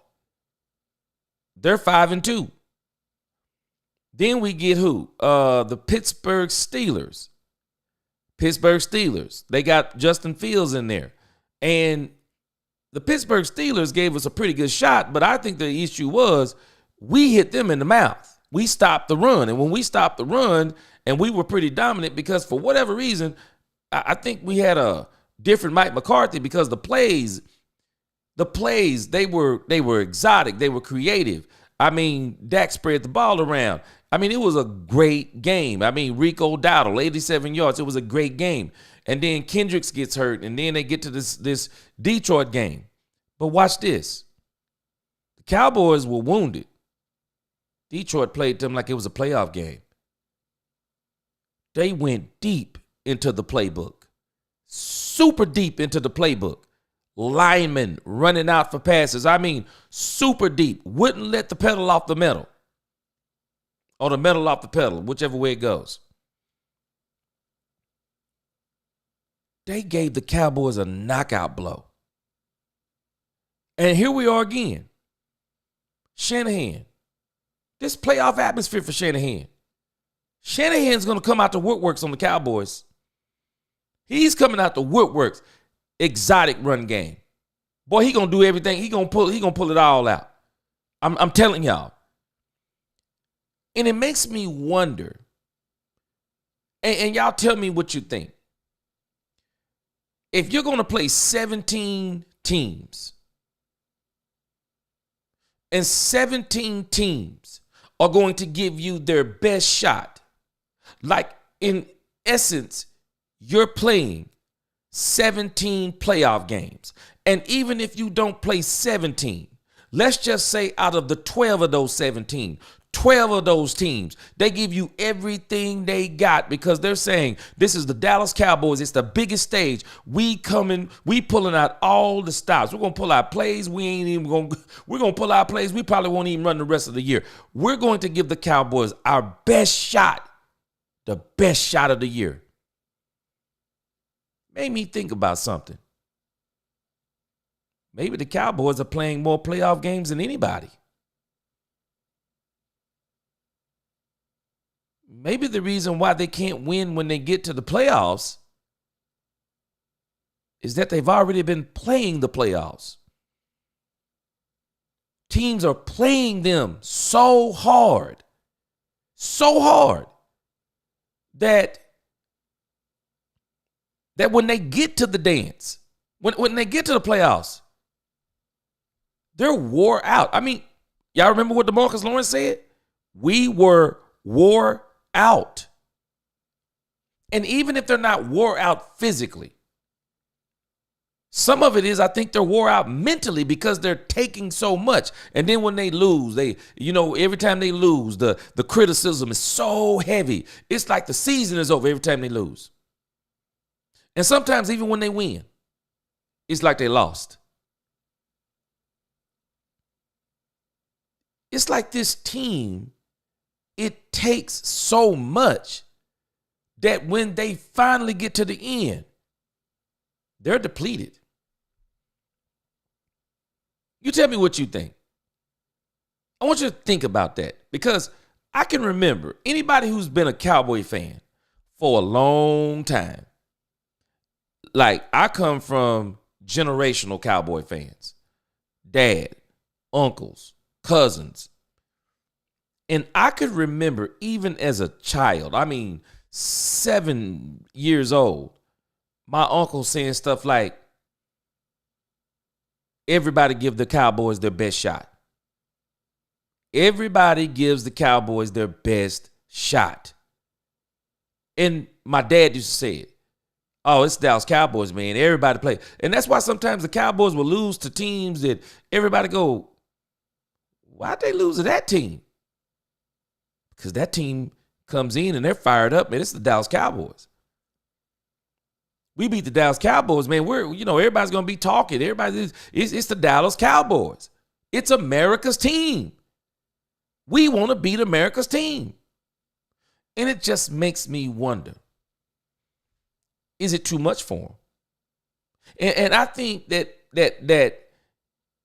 They're 5-2. Then we get who? The Pittsburgh Steelers. They got Justin Fields in there. And the Pittsburgh Steelers gave us a pretty good shot, but I think the issue was we hit them in the mouth. We stopped the run. And when we stopped the run, and we were pretty dominant because for whatever reason, I think we had a different Mike McCarthy because the plays, they were exotic. They were creative. I mean, Dak spread the ball around. I mean, it was a great game. I mean, Rico Dowdle, 87 yards. It was a great game. And then Kendricks gets hurt, and then they get to this Detroit game. But watch this. The Cowboys were wounded. Detroit played them like it was a playoff game. They went deep into the playbook. Super deep into the playbook. Linemen running out for passes. I mean, super deep. Wouldn't let the pedal off the metal. Or the metal off the pedal, whichever way it goes. They gave the Cowboys a knockout blow. And here we are again. Shanahan. This playoff atmosphere for Shanahan. Shanahan's going to come out the woodworks on the Cowboys. He's coming out the woodworks. Exotic run game. Boy, he going to do everything. He going to pull it all out. I'm telling y'all. And it makes me wonder. And y'all tell me what you think. If you're going to play 17 teams, and 17 teams are going to give you their best shot, like in essence, you're playing 17 playoff games. And even if you don't play 17, let's just say out of the 12 of those 17, 12 of those teams, they give you everything they got because they're saying this is the Dallas Cowboys. It's the biggest stage. We pulling out all the stops. We're going to pull out plays. We're going to pull out plays. We probably won't even run the rest of the year. We're going to give the Cowboys our best shot, the best shot of the year. Made me think about something. Maybe the Cowboys are playing more playoff games than anybody. Maybe the reason why they can't win when they get to the playoffs is that they've already been playing the playoffs. Teams are playing them so hard that when they get to the dance, when they get to the playoffs, they're wore out. I mean, y'all remember what DeMarcus Lawrence said? We were wore out. And even if they're not wore out physically, some of it is, I think they're wore out mentally because they're taking so much. And then when they lose, every time they lose, the criticism is so heavy. It's like the season is over every time they lose. And sometimes even when they win, it's like they lost. It's like this team, it takes so much that when they finally get to the end, they're depleted. You tell me what you think. I want you to think about that because I can remember anybody who's been a Cowboy fan for a long time. Like, I come from generational Cowboy fans. Dad, uncles, cousins. And I could remember even as a child, 7 years old, my uncle saying stuff like, everybody give the Cowboys their best shot. Everybody gives the Cowboys their best shot. And my dad used to say it. Oh, it's Dallas Cowboys, man. Everybody play. And that's why sometimes the Cowboys will lose to teams that everybody go, why'd they lose to that team? Because that team comes in and they're fired up, man. It's the Dallas Cowboys. We beat the Dallas Cowboys, man. Everybody's going to be talking. It's the Dallas Cowboys. It's America's team. We want to beat America's team. And it just makes me wonder, is it too much for them? And I think that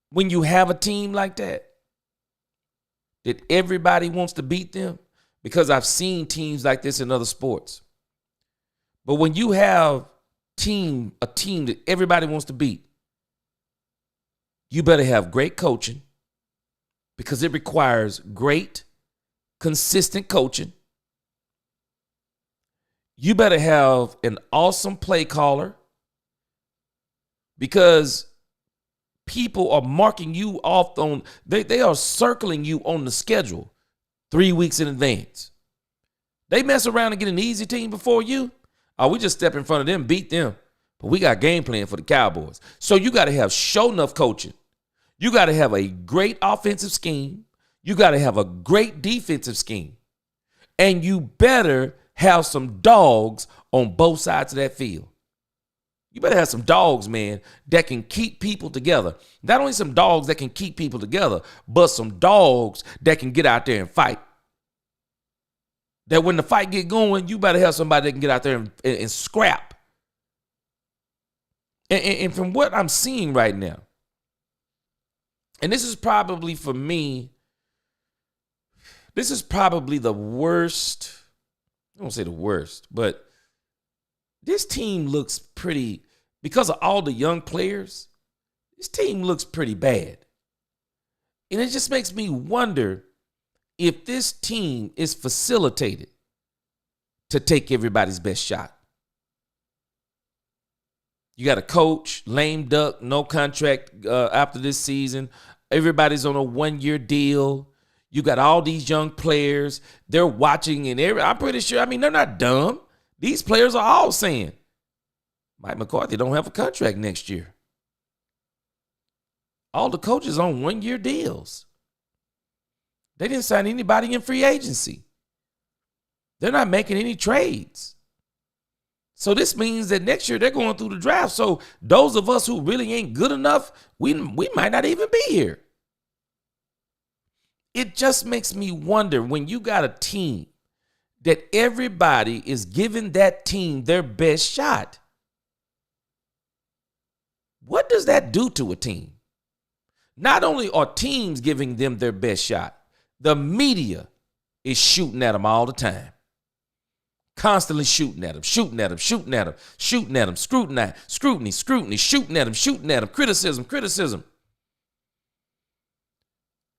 when you have a team like that everybody wants to beat them, because I've seen teams like this in other sports. But when you have a team that everybody wants to beat, you better have great coaching because it requires great, consistent coaching. You better have an awesome play caller because people are marking you off they are circling you on the schedule 3 weeks in advance. They mess around and get an easy team before you. We just step in front of them, beat them. But we got game plan for the Cowboys. So you got to have show enough coaching. You got to have a great offensive scheme. You got to have a great defensive scheme. And you better have some dogs on both sides of that field. You better have some dogs, man, that can keep people together. Not only some dogs that can keep people together, but some dogs that can get out there and fight. That when the fight get going, you better have somebody that can get out there and scrap. And from what I'm seeing right now, and this is probably for me, this is probably the worst. I won't say the worst, but this team looks pretty, because of all the young players, this team looks pretty bad. And it just makes me wonder if this team is facilitated to take everybody's best shot. You got a coach, lame duck, no contract after this season. Everybody's on a one-year deal. You got all these young players. They're watching, and I'm pretty sure, they're not dumb. These players are all saying, Mike McCarthy don't have a contract next year. All the coaches on one-year deals. They didn't sign anybody in free agency. They're not making any trades. So this means that next year they're going through the draft. So those of us who really ain't good enough, we might not even be here. It just makes me wonder, when you got a team that everybody is giving that team their best shot, what does that do to a team? Not only are teams giving them their best shot, the media is shooting at them all the time. Constantly shooting at them, shooting at them, shooting at them, shooting at them, scrutiny, shooting at them, criticism.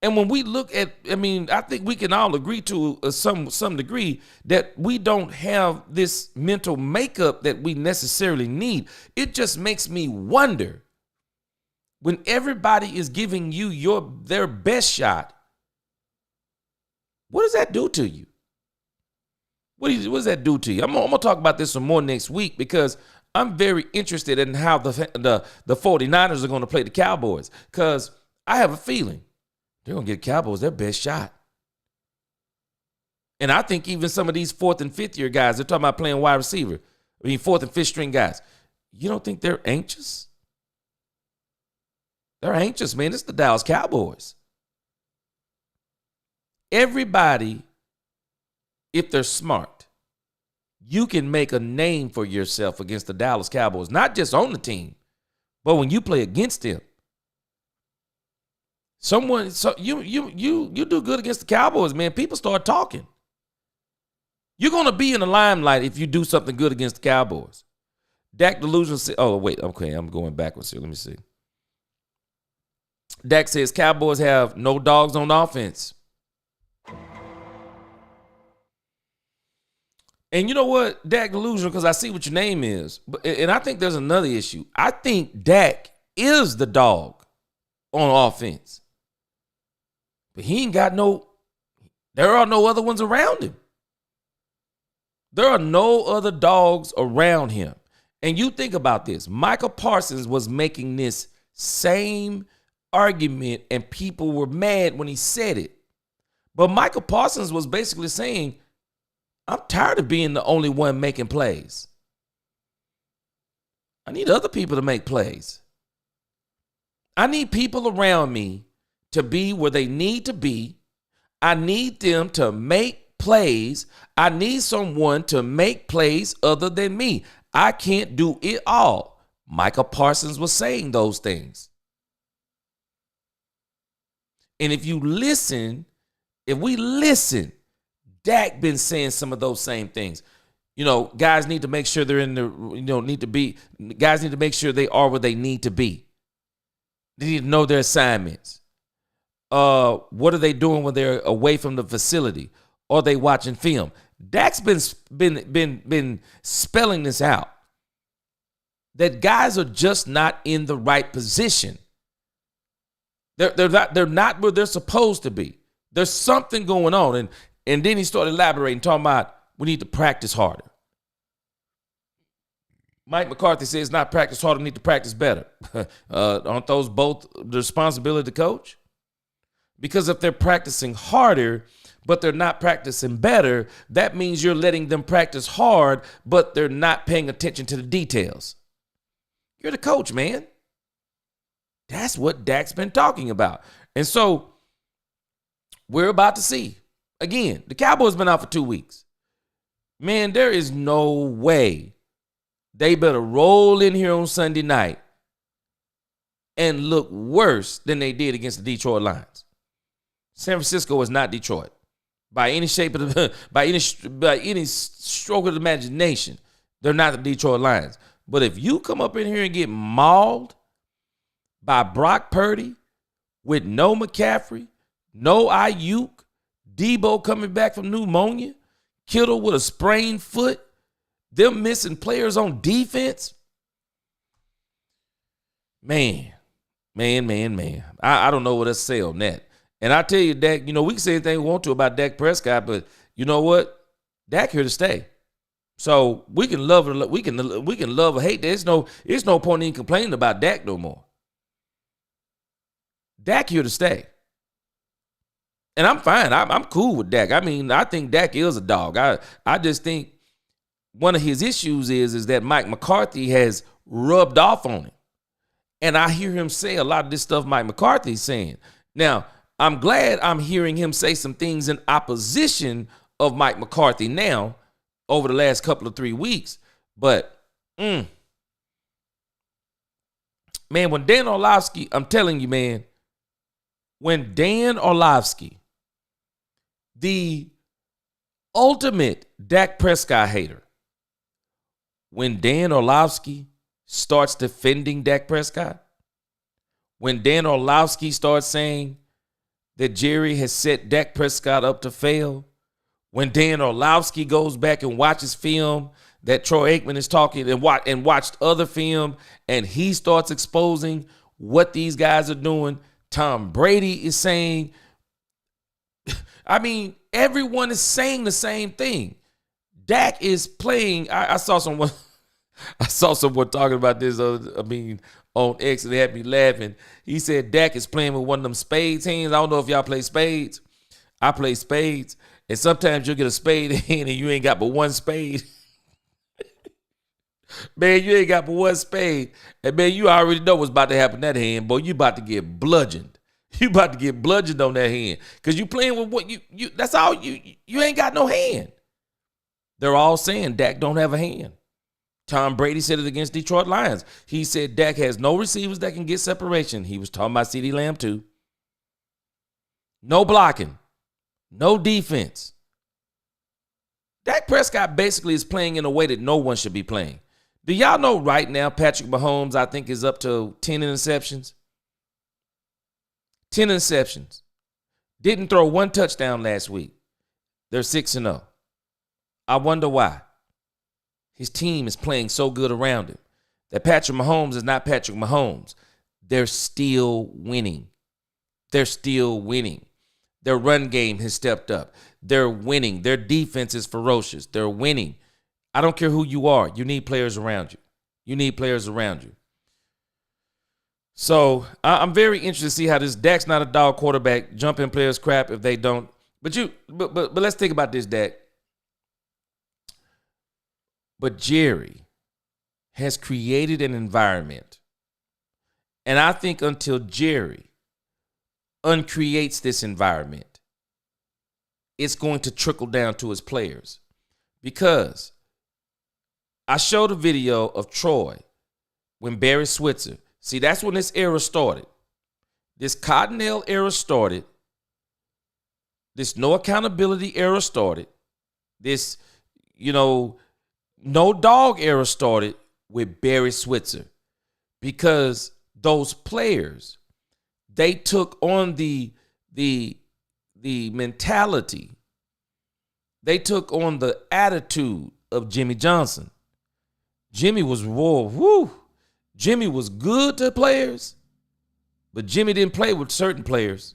And when we look at, I think we can all agree to some degree that we don't have this mental makeup that we necessarily need. It just makes me wonder, when everybody is giving you their best shot, what does that do to you? What does that do to you? I'm going to talk about this some more next week, because I'm very interested in how the 49ers are going to play the Cowboys, because I have a feeling they're going to get Cowboys their best shot. And I think even some of these 4th and 5th year guys, they're talking about playing wide receiver. 4th and 5th string guys. You don't think they're anxious? They're anxious, man. It's the Dallas Cowboys. Everybody, if they're smart, you can make a name for yourself against the Dallas Cowboys, not just on the team, but when you play against them. You do good against the Cowboys, man. People start talking. You're going to be in the limelight if you do something good against the Cowboys. Dak Delusion said, oh, wait, okay, I'm going backwards here. Let me see. Dak says Cowboys have no dogs on offense. And you know what, Dak Delusion, because I see what your name is, and I think there's another issue. I think Dak is the dog on offense. But he ain't got there are no other ones around him. There are no other dogs around him. And you think about this. Michael Parsons was making this same argument, and people were mad when he said it. But Michael Parsons was basically saying, I'm tired of being the only one making plays. I need other people to make plays. I need people around me to be where they need to be. I need them to make plays. I need someone to make plays other than me. I can't do it all. Michael Parsons was saying those things. And if we listen, Dak been saying some of those same things. Guys need to make sure they're guys need to make sure they are where they need to be. They need to know their assignments. What are they doing when they're away from the facility? Are they watching film? Dak's been spelling this out. That guys are just not in the right position. They're not where they're supposed to be. There's something going on. And then he started elaborating, talking about we need to practice harder. Mike McCarthy says not practice harder, need to practice better. Aren't those both the responsibility of the coach? Because if they're practicing harder, but they're not practicing better, that means you're letting them practice hard, but they're not paying attention to the details. You're the coach, man. That's what Dak's been talking about. And so we're about to see. Again, the Cowboys been out for 2 weeks. Man, there is no way they better roll in here on Sunday night and look worse than they did against the Detroit Lions. San Francisco is not Detroit by any shape of the by any stroke of the imagination. They're not the Detroit Lions. But if you come up in here and get mauled by Brock Purdy with no McCaffrey, no Ayuk, Debo coming back from pneumonia, Kittle with a sprained foot, them missing players on defense, man. I don't know what to say on that. And I tell you, Dak, we can say anything we want to about Dak Prescott, but you know what? Dak here to stay. So we can love or we can love or hate that. It's no point in complaining about Dak no more. Dak here to stay. And I'm fine. I'm cool with Dak. I mean, I think Dak is a dog. I just think one of his issues is that Mike McCarthy has rubbed off on him. And I hear him say a lot of this stuff Mike McCarthy's saying. Now, I'm glad I'm hearing him say some things in opposition of Mike McCarthy now over the last couple of 3 weeks. But, man, when Dan Orlovsky, I'm telling you, man, when Dan Orlovsky, the ultimate Dak Prescott hater, when Dan Orlovsky starts defending Dak Prescott, when Dan Orlovsky starts saying that Jerry has set Dak Prescott up to fail, when Dan Orlovsky goes back and watches film that Troy Aikman is talking and watched other film, and he starts exposing what these guys are doing, Tom Brady is saying, I mean, everyone is saying the same thing. Dak is playing. I saw someone talking about this. On X, and they had me laughing. He said Dak is playing with one of them spades hands. I don't know if y'all play spades. I play spades, and sometimes you'll get a spade hand and you ain't got but one spade. Man, you ain't got but one spade, and man, you already know what's about to happen in that hand, boy. You about to get bludgeoned. You about to get bludgeoned on that hand because you playing with what you. That's all you ain't got no hand. They're all saying Dak don't have a hand. Tom Brady said it against Detroit Lions. He said Dak has no receivers that can get separation. He was talking about CeeDee Lamb too. No blocking. No defense. Dak Prescott basically is playing in a way that no one should be playing. Do y'all know right now Patrick Mahomes, I think, is up to 10 interceptions? 10 interceptions. Didn't throw one touchdown last week. They're 6-0. I wonder why. His team is playing so good around him that Patrick Mahomes is not Patrick Mahomes. They're still winning. They're still winning. Their run game has stepped up. They're winning. Their defense is ferocious. They're winning. I don't care who you are. You need players around you. You need players around you. So I'm very interested to see how this Dak's not a dog quarterback. Jump in players crap if they don't. But let's think about this, Dak. But Jerry has created an environment. And I think until Jerry uncreates this environment, it's going to trickle down to his players. Because I showed a video of Troy when Barry Switzer. See, that's when this era started. This Cottonelle era started. This no accountability era started. This, no dog era started with Barry Switzer because those players, they took on the mentality. They took on the attitude of Jimmy Johnson. Jimmy was Jimmy was good to players, but Jimmy didn't play with certain players.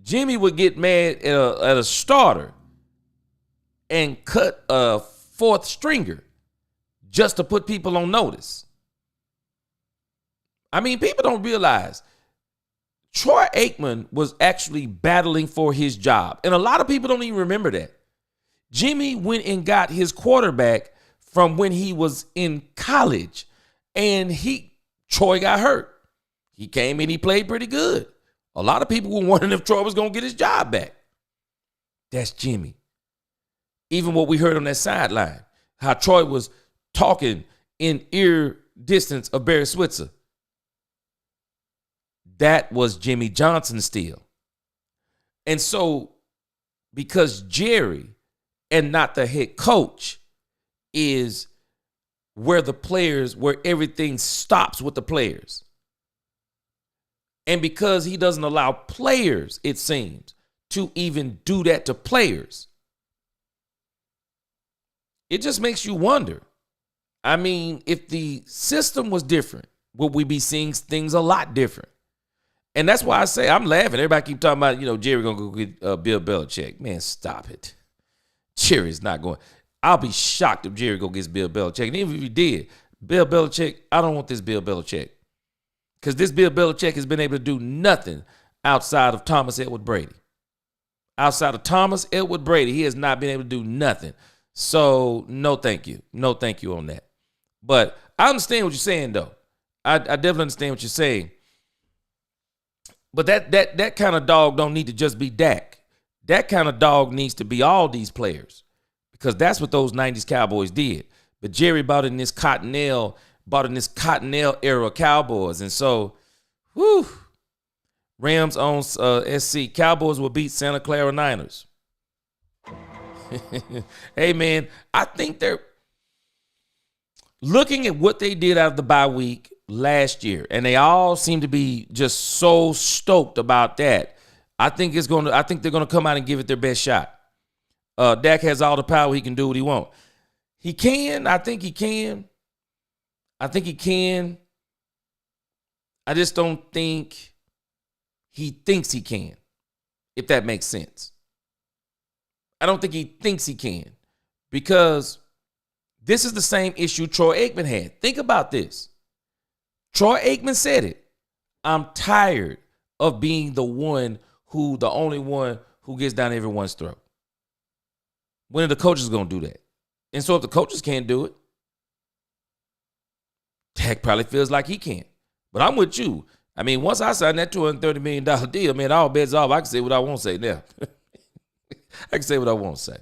Jimmy would get mad at a starter and cut a fourth stringer. just to put people on notice. I mean, people don't realize Troy Aikman was actually battling for his job. And a lot of people don't even remember that. Jimmy went and got his quarterback from when he was in college. And Troy got hurt. He came in, he played pretty good. A lot of people were wondering if Troy was going to get his job back. That's Jimmy. Even what we heard on that sideline, how Troy was talking in ear distance of Barry Switzer. That was Jimmy Johnson still. And so, because Jerry and not the head coach is where everything stops with the players. And because he doesn't allow players, it seems, to even do that to players, it just makes you wonder. I mean, if the system was different, would we be seeing things a lot different? And that's why I say I'm laughing. Everybody keep talking about, Jerry going to go get Bill Belichick. Man, stop it. Jerry's not going. I'll be shocked if Jerry go gets Bill Belichick. And even if he did, Bill Belichick, I don't want this Bill Belichick. Because this Bill Belichick has been able to do nothing outside of Thomas Edward Brady. Outside of Thomas Edward Brady, he has not been able to do nothing. So, no thank you. No thank you on that. But I understand what you're saying, though. I definitely understand what you're saying. But that kind of dog don't need to just be Dak. That kind of dog needs to be all these players, because that's what those 90s Cowboys did. But Jerry bought in this Cottonelle era Cowboys. And so, Rams on SC. Cowboys will beat Santa Clara Niners. Hey, man, I think they're looking at what they did out of the bye week last year, and they all seem to be just so stoked about that. I think they're gonna come out and give it their best shot. Dak has all the power. He can do what he wants. He can. I think he can. I just don't think he thinks he can, if that makes sense. I don't think he thinks he can, because this is the same issue Troy Aikman had. Think about this. Troy Aikman said it. I'm tired of being the only one who gets down everyone's throat. When are the coaches going to do that? And so if the coaches can't do it, Dak probably feels like he can. But I'm with you. I mean, once I signed that $230 million deal, man, all bets off. I can say what I want to say now. I can say what I want to say.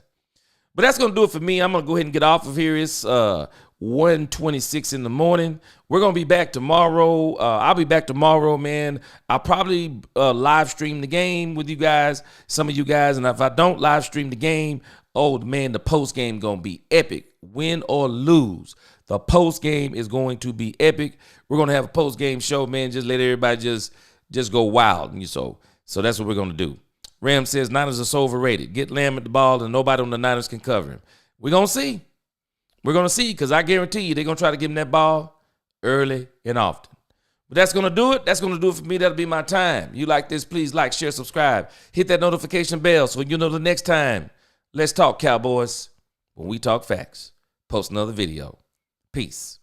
But that's going to do it for me. I'm going to go ahead and get off of here. It's 1:26 in the morning. We're going to be back tomorrow. I'll be back tomorrow, man. I'll probably live stream the game with you guys, some of you guys. And if I don't live stream the game, man, the post game going to be epic. Win or lose, the post game is going to be epic. We're going to have a post game show, man. Just let everybody just go wild. And so that's what we're going to do. Ram says Niners are so overrated. Get Lamb at the ball and nobody on the Niners can cover him. We're going to see. We're going to see, because I guarantee you they're going to try to give him that ball early and often. But that's going to do it. That's going to do it for me. That'll be my time. You like this, please like, share, subscribe. Hit that notification bell so you know the next time. Let's talk Cowboys when we talk facts. Post another video. Peace.